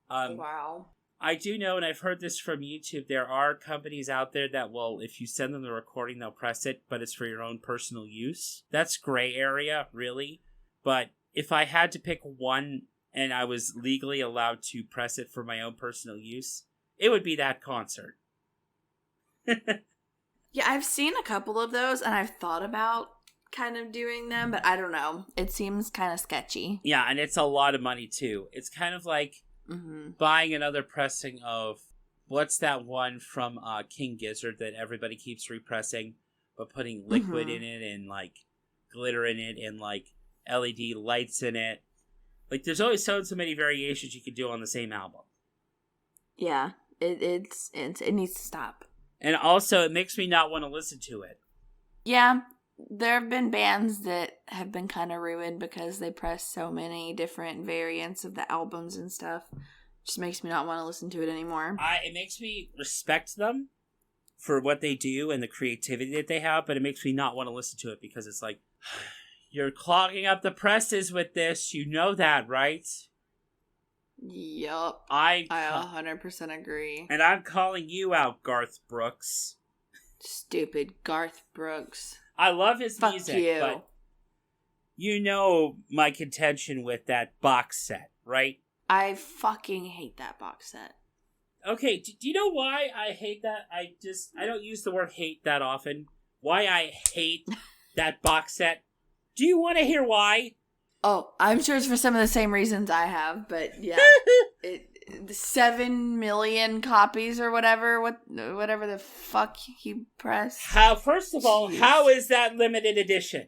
Wow. I do know, and I've heard this from YouTube, there are companies out there that will, if you send them the recording, they'll press it, but it's for your own personal use. That's gray area, really. But if I had to pick one and I was legally allowed to press it for my own personal use, it would be that concert. Yeah, I've seen a couple of those, and I've thought about kind of doing them, but I don't know. It seems kind of sketchy. Yeah, and it's a lot of money, too. It's kind of like buying another pressing of, what's that one from King Gizzard that everybody keeps repressing, but putting liquid in it and, like, glitter in it and, like, LED lights in it. Like, there's always so many variations you could do on the same album. Yeah, it needs to stop. And also, it makes me not want to listen to it. Yeah, there have been bands that have been kind of ruined because they press so many different variants of the albums and stuff. Just makes me not want to listen to it anymore. It makes me respect them for what they do and the creativity that they have, but it makes me not want to listen to it because it's like, you're clogging up the presses with this. You know that, right? Yup. I 100% agree. And I'm calling you out, Garth Brooks. Stupid Garth Brooks. I love his Fuck music, you. but you know my contention with that box set, right? I fucking hate that box set. Okay, do you know why I hate that? I don't use the word hate that often. Why I hate that box set. Do you want to hear why? Oh, I'm sure it's for some of the same reasons I have, but yeah. The 7 million copies or whatever the fuck he pressed. First of all, how is that limited edition?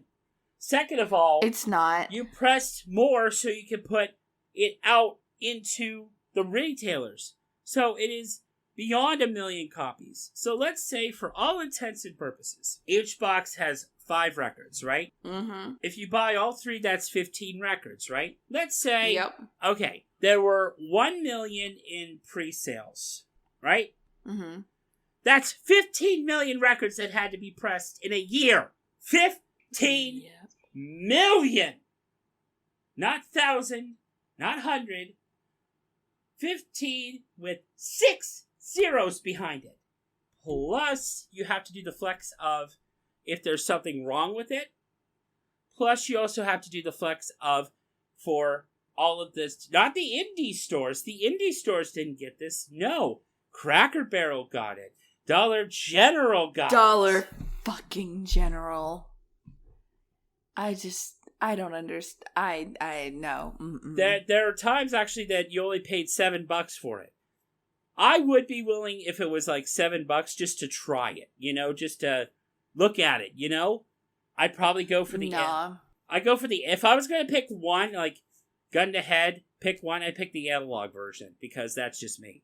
Second of all, it's not. You pressed more so you can put it out into the retailers. So it is beyond 1 million copies. So let's say, for all intents and purposes, each box has 5 records, right? Mm-hmm. If you buy all 3, that's 15 records, right? Let's say, yep. Okay, there were 1 million in pre-sales, right? Mm-hmm. That's 15 million records that had to be pressed in a year. 15 million! Not 1,000, not 100. 15 with 6 zeros behind it. Plus, you have to do the flex of if there's something wrong with it. Plus, you also have to do the flex of, for all of this, not the indie stores. The indie stores didn't get this. No. Cracker Barrel got it. Dollar General got it. Dollar fucking General. I don't understand. I know. There are times, actually, that you only paid $7 for it. I would be willing, if it was like $7, just to try it. Just to look at it, I'd probably go for the... Nah. If I was going to pick one, like, gun to head, pick one, I'd pick the analog version, because that's just me.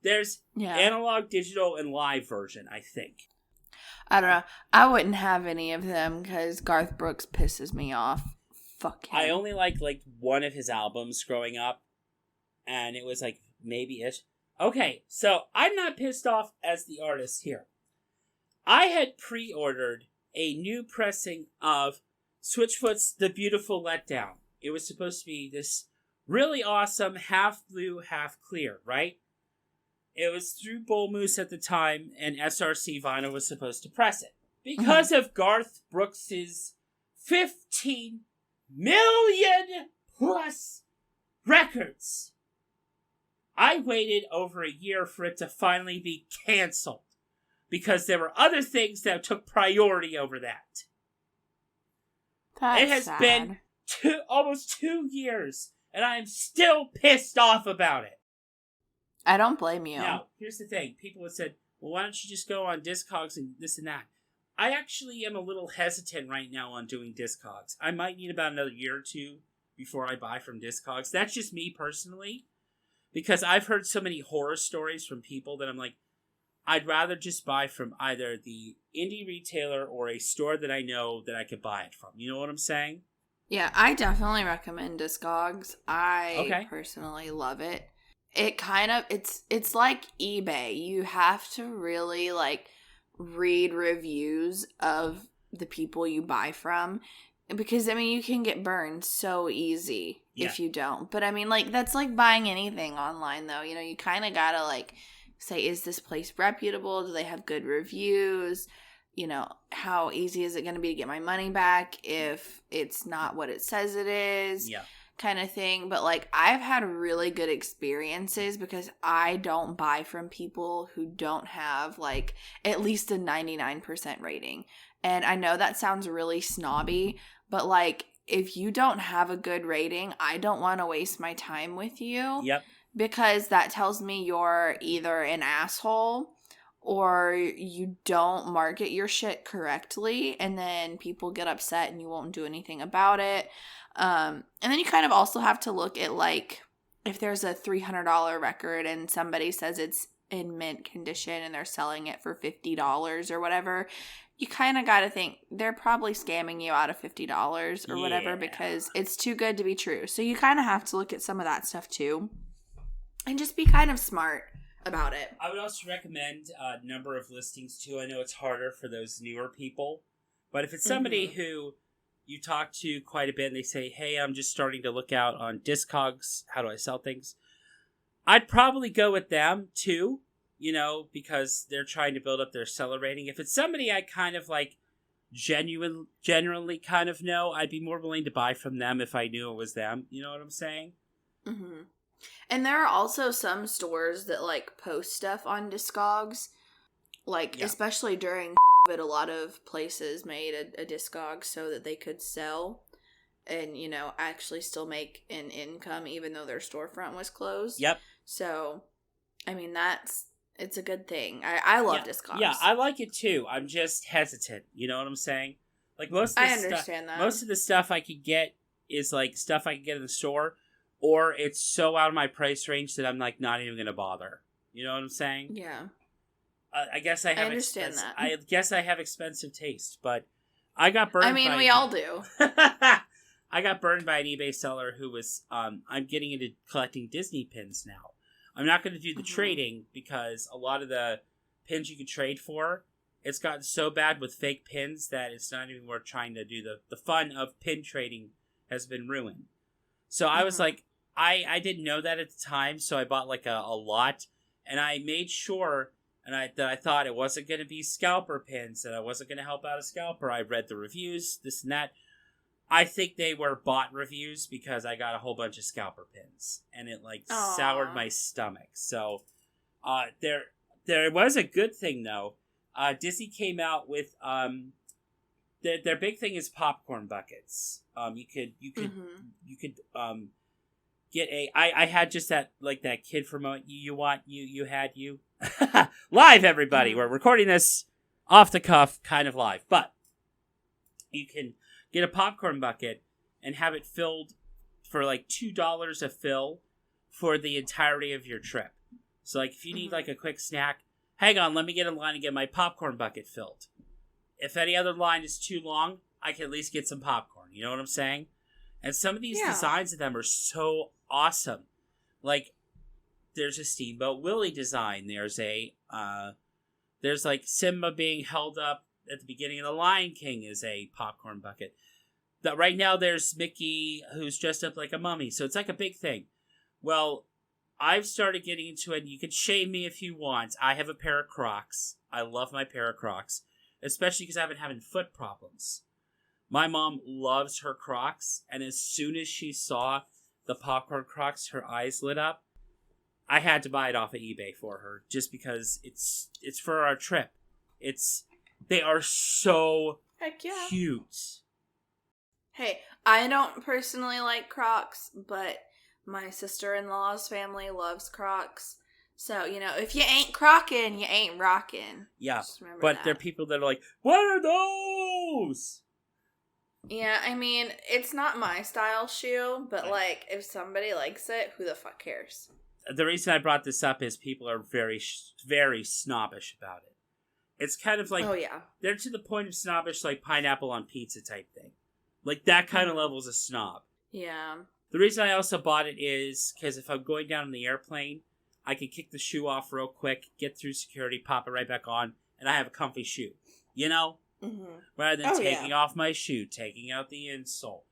There's analog, digital, and live version, I think. I don't know. I wouldn't have any of them because Garth Brooks pisses me off. Fuck him. I only like one of his albums growing up, and it was like maybe-ish. Okay, so I'm not pissed off as the artist here. I had pre-ordered a new pressing of Switchfoot's The Beautiful Letdown. It was supposed to be this really awesome half blue, half clear, right? It was through Bull Moose at the time, and SRC Vinyl was supposed to press it. Because of Garth Brooks's 15 million plus records, I waited over a year for it to finally be canceled. Because there were other things that took priority over that. That's it has sad. been almost 2 years, and I am still pissed off about it. I don't blame you. Now, here's the thing. People have said, well, why don't you just go on Discogs and this and that? I actually am a little hesitant right now on doing Discogs. I might need about another year or 2 before I buy from Discogs. That's just me personally. Because I've heard so many horror stories from people that I'm like, I'd rather just buy from either the indie retailer or a store that I know that I could buy it from. You know what I'm saying? Yeah, I definitely recommend Discogs. I personally love it. It kind of, it's like eBay. You have to really, read reviews of the people you buy from. Because, I mean, you can get burned so easy if you don't. But, I mean, like, that's like buying anything online, though. You know, you kind of gotta, like, say, is this place reputable? Do they have good reviews? You know, how easy is it going to be to get my money back if it's not what it says it is? Yeah. Kind of thing. But, like, I've had really good experiences because I don't buy from people who don't have, like, at least a 99% rating. And I know that sounds really snobby, but, like, if you don't have a good rating, I don't want to waste my time with you. Yep. Because that tells me you're either an asshole or you don't market your shit correctly, and then people get upset and you won't do anything about it. And then you kind of also have to look at, like, if there's a $300 record and somebody says it's in mint condition and they're selling it for $50 or whatever, you kind of got to think they're probably scamming you out of $50 or whatever because it's too good to be true. So you kind of have to look at some of that stuff too and just be kind of smart about it. I would also recommend a number of listings too. I know it's harder for those newer people, but if it's somebody who you talk to quite a bit and they say, hey, I'm just starting to look out on Discogs, how do I sell things? I'd probably go with them too, you know, because they're trying to build up their seller rating. If it's somebody I kind of like generally kind of know, I'd be more willing to buy from them if I knew it was them. You know what I'm saying? Mm-hmm. And there are also some stores that, like, post stuff on Discogs. Like, especially during COVID, a lot of places made a Discog so that they could sell and, you know, actually still make an income even though their storefront was closed. Yep. So, I mean, it's a good thing. I love Discogs. Yeah, I like it too. I'm just hesitant. You know what I'm saying? Like, most of the understand that. Most of the stuff I could get is, like, stuff I can get in the store, or it's so out of my price range that I'm, like, not even going to bother. You know what I'm saying? Yeah. I guess I have understand that. I guess I have expensive taste, but I got burned. I mean, we all do. I got burned by an eBay seller who was, I'm getting into collecting Disney pins now. I'm not going to do the trading because a lot of the pins you can trade for, it's gotten so bad with fake pins that it's not even worth trying to do. The fun of pin trading has been ruined. So I was like, I didn't know that at the time, so I bought like a lot, and I made sure that I thought it wasn't going to be scalper pins, that I wasn't going to help out a scalper. I read the reviews, this and that. I think they were bot reviews because I got a whole bunch of scalper pins, and it like soured my stomach. So there was a good thing though. Disney came out with their big thing is popcorn buckets. You could get I had just that, like, that kid from you had live, everybody. We're recording this off the cuff, kind of live, but you can get a popcorn bucket and have it filled for like $2 a fill for the entirety of your trip. So, like, if you need like a quick snack, hang on, let me get in line and get my popcorn bucket filled. If any other line is too long, I can at least get some popcorn. You know what I'm saying? And some of these designs of them are so awesome. Like, there's a Steamboat Willie design. There's like Simba being held up at the beginning of The Lion King is a popcorn bucket. Right now there's Mickey who's dressed up like a mummy. So it's like a big thing. Well, I've started getting into it. You can shame me if you want. I have a pair of Crocs. I love my pair of Crocs. Especially because I've been having foot problems. My mom loves her Crocs. And as soon as she saw the popcorn Crocs, her eyes lit up. I had to buy it off of eBay for her. Just because it's for our trip. They are so cute. Hey, I don't personally like Crocs, but my sister-in-law's family loves Crocs. So, you know, if you ain't crockin', you ain't rockin'. Yeah, but there are people that are like, what are those? Yeah, I mean, it's not my style shoe, but, like, if somebody likes it, who the fuck cares? The reason I brought this up is people are very, very snobbish about it. It's kind of like, they're to the point of snobbish, like pineapple on pizza type thing. Like, that kind of level is a snob. Yeah. The reason I also bought it is because if I'm going down on the airplane, I can kick the shoe off real quick, get through security, pop it right back on, and I have a comfy shoe. You know? Mm-hmm. Rather than taking off my shoe, taking out the insole.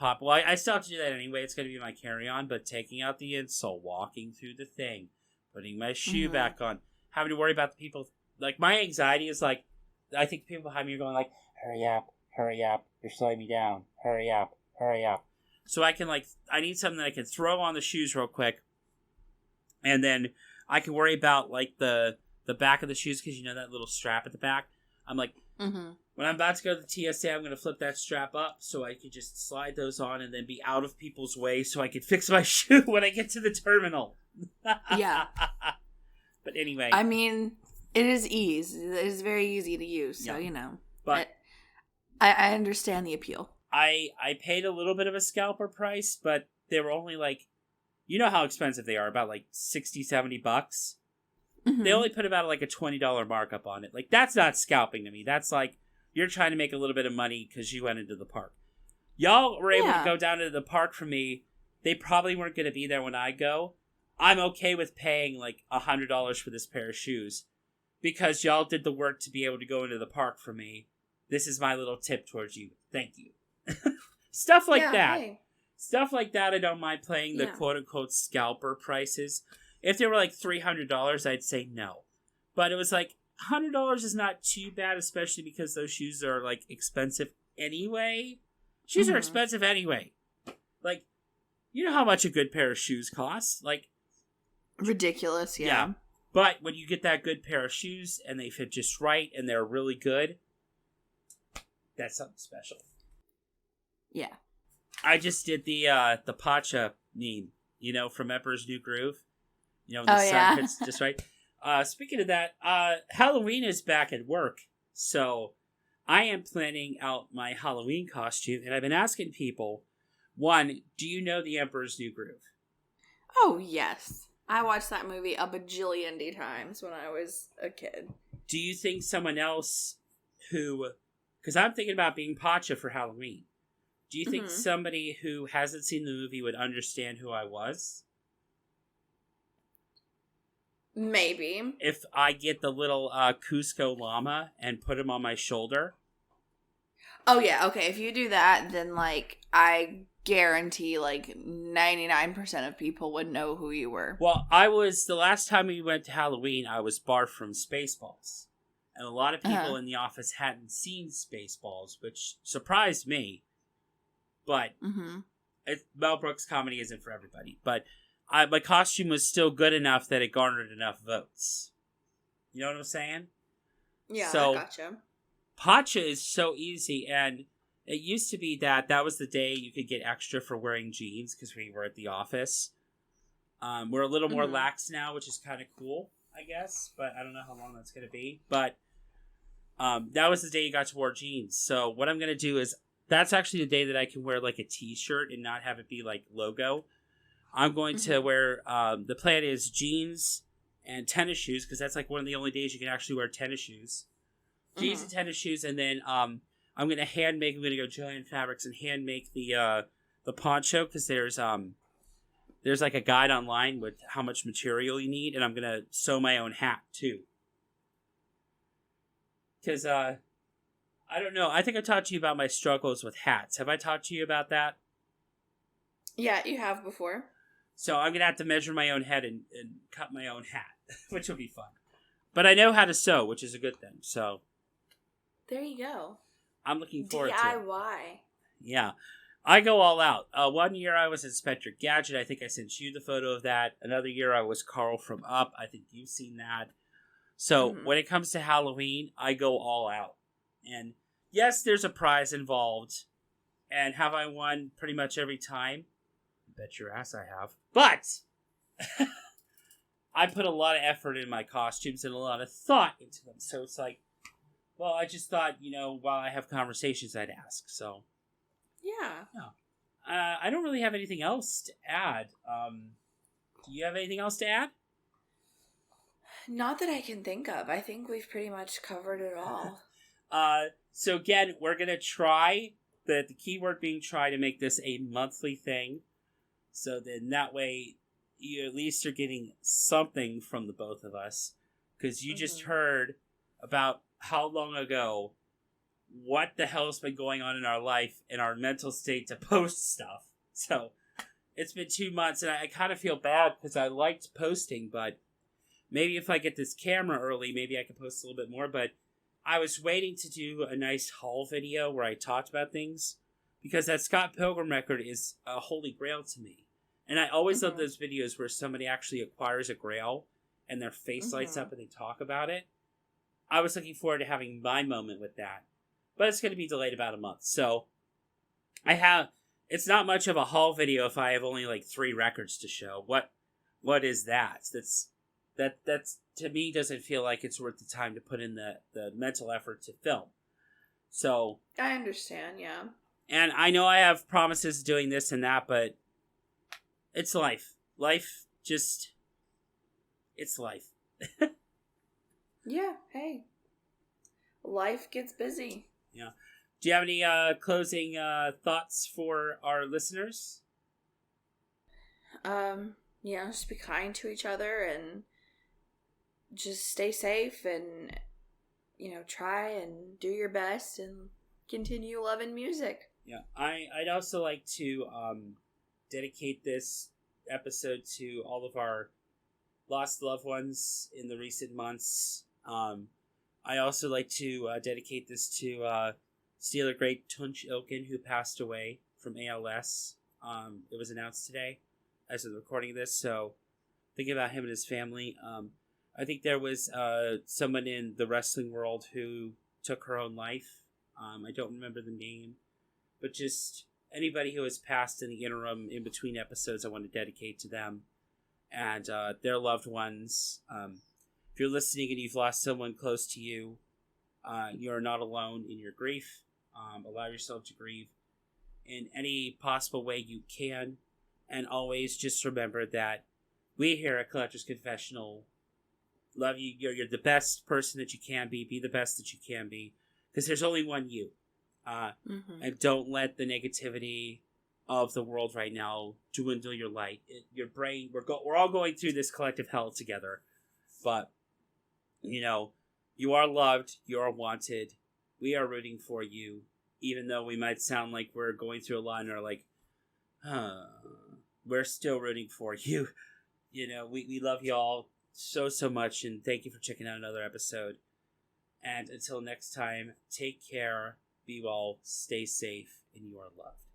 Well, I still have to do that anyway. It's going to be my carry-on, but taking out the insole, walking through the thing, putting my shoe back on, having to worry about the people. Like, my anxiety is like, I think people behind me are going like, hurry up, you're slowing me down, hurry up. So I can I need something that I can throw on the shoes real quick, and then I can worry about like the back of the shoes, because you know that little strap at the back. I'm like, when I'm about to go to the TSA, I'm going to flip that strap up so I can just slide those on and then be out of people's way so I can fix my shoe when I get to the terminal. Yeah. But anyway. I mean, it is ease. It is very easy to use, so, you know. But I understand the appeal. I paid a little bit of a scalper price, but they were only like, you know how expensive they are, about like $60, $70. They only put about like a $20 markup on it. Like, that's not scalping to me. That's like, you're trying to make a little bit of money because you went into the park. Y'all were able to go down to the park for me. They probably weren't going to be there when I go. I'm okay with paying like $100 for this pair of shoes because y'all did the work to be able to go into the park for me. This is my little tip towards you. Thank you. Stuff like that. Hey. Stuff like that, I don't mind playing the quote-unquote scalper prices. If they were like $300, I'd say no. But it was like, $100 is not too bad, especially because those shoes are like expensive anyway. Shoes are expensive anyway. Like, you know how much a good pair of shoes costs? Like, ridiculous, yeah. But when you get that good pair of shoes and they fit just right and they're really good, that's something special. Yeah. I just did the Pacha meme, you know, from Emperor's New Groove. You know, when the sun hits just right. Speaking of that, Halloween is back at work, so I am planning out my Halloween costume, and I've been asking people, one, do you know The Emperor's New Groove? Oh, yes. I watched that movie a bajillion times when I was a kid. Do you think someone else who, because I'm thinking about being Pacha for Halloween, do you think somebody who hasn't seen the movie would understand who I was? Maybe. If I get the little Cusco llama and put him on my shoulder. Oh, yeah. Okay. If you do that, then, like, I guarantee, like, 99% of people would know who you were. Well, the last time we went to Halloween, I was Barf from Spaceballs. And a lot of people in the office hadn't seen Spaceballs, which surprised me. But Mel Brooks comedy isn't for everybody. But my costume was still good enough that it garnered enough votes. You know what I'm saying? Yeah, so, I gotcha. Pacha is so easy, and it used to be that was the day you could get extra for wearing jeans because we were at the office. We're a little more lax now, which is kind of cool, I guess, but I don't know how long that's going to be. But that was the day you got to wear jeans. So what I'm going to do is, that's actually the day that I can wear like a t-shirt and not have it be like logo. I'm going to wear, the plan is jeans and tennis shoes, because that's like one of the only days you can actually wear tennis shoes. Jeans and tennis shoes, and then I'm going to hand make, I'm going to go Giant Fabrics and hand make the poncho, because there's like a guide online with how much material you need, and I'm going to sew my own hat too. Because, I don't know, I think I talked to you about my struggles with hats. Have I talked to you about that? Yeah, you have before. So I'm going to have to measure my own head and cut my own hat, which will be fun. But I know how to sew, which is a good thing, so. There you go. I'm looking forward to it. DIY. Yeah. I go all out. One year I was Inspector Gadget. I think I sent you the photo of that. Another year I was Carl from Up. I think you've seen that. So when it comes to Halloween, I go all out. And yes, there's a prize involved. And have I won pretty much every time? Bet your ass I have. But I put a lot of effort in my costumes and a lot of thought into them. So it's like, well, I just thought, while I have conversations, I'd ask. So, yeah. I don't really have anything else to add. Do you have anything else to add? Not that I can think of. I think we've pretty much covered it all. So again, we're going to try, the keyword being try, to make this a monthly thing. So then that way, you at least are getting something from the both of us. Because you just heard about how long ago, what the hell's been going on in our life and our mental state to post stuff. So it's been 2 months, and I kind of feel bad because I liked posting, but maybe if I get this camera early, maybe I can post a little bit more. But I was waiting to do a nice haul video where I talked about things, because that Scott Pilgrim record is a holy grail to me. And I always love those videos where somebody actually acquires a grail and their face lights up and they talk about it. I was looking forward to having my moment with that. But it's going to be delayed about a month. So it's not much of a haul video if I have only like 3 records to show. What is that? That's to me doesn't feel like it's worth the time to put in the mental effort to film. So I understand, yeah. And I know I have promises doing this and that, but it's life. Life just, it's life. Yeah, hey. Life gets busy. Yeah. Do you have any closing thoughts for our listeners? Just be kind to each other and just stay safe and, try and do your best and continue loving music. Yeah. I'd also like to dedicate this episode to all of our lost loved ones in the recent months. I also like to dedicate this to Steeler great Tunch Ilkin, who passed away from ALS. It was announced today as of the recording of this, so thinking about him and his family. I think there was someone in the wrestling world who took her own life. I don't remember the name, but just anybody who has passed in the interim in between episodes, I want to dedicate to them and their loved ones. If you're listening and you've lost someone close to you, you're not alone in your grief. Allow yourself to grieve in any possible way you can. And always just remember that we here at Collector's Confessional love you. You're the best person that you can be. Be the best that you can be. Because there's only one you. And don't let the negativity of the world right now dwindle your light. Your brain, we're all going through this collective hell together. But, you are loved. You are wanted. We are rooting for you. Even though we might sound like we're going through a lot and are like, we're still rooting for you. We love you all so much, and thank you for checking out another episode. And until next time, take care, be well, stay safe, and you are loved.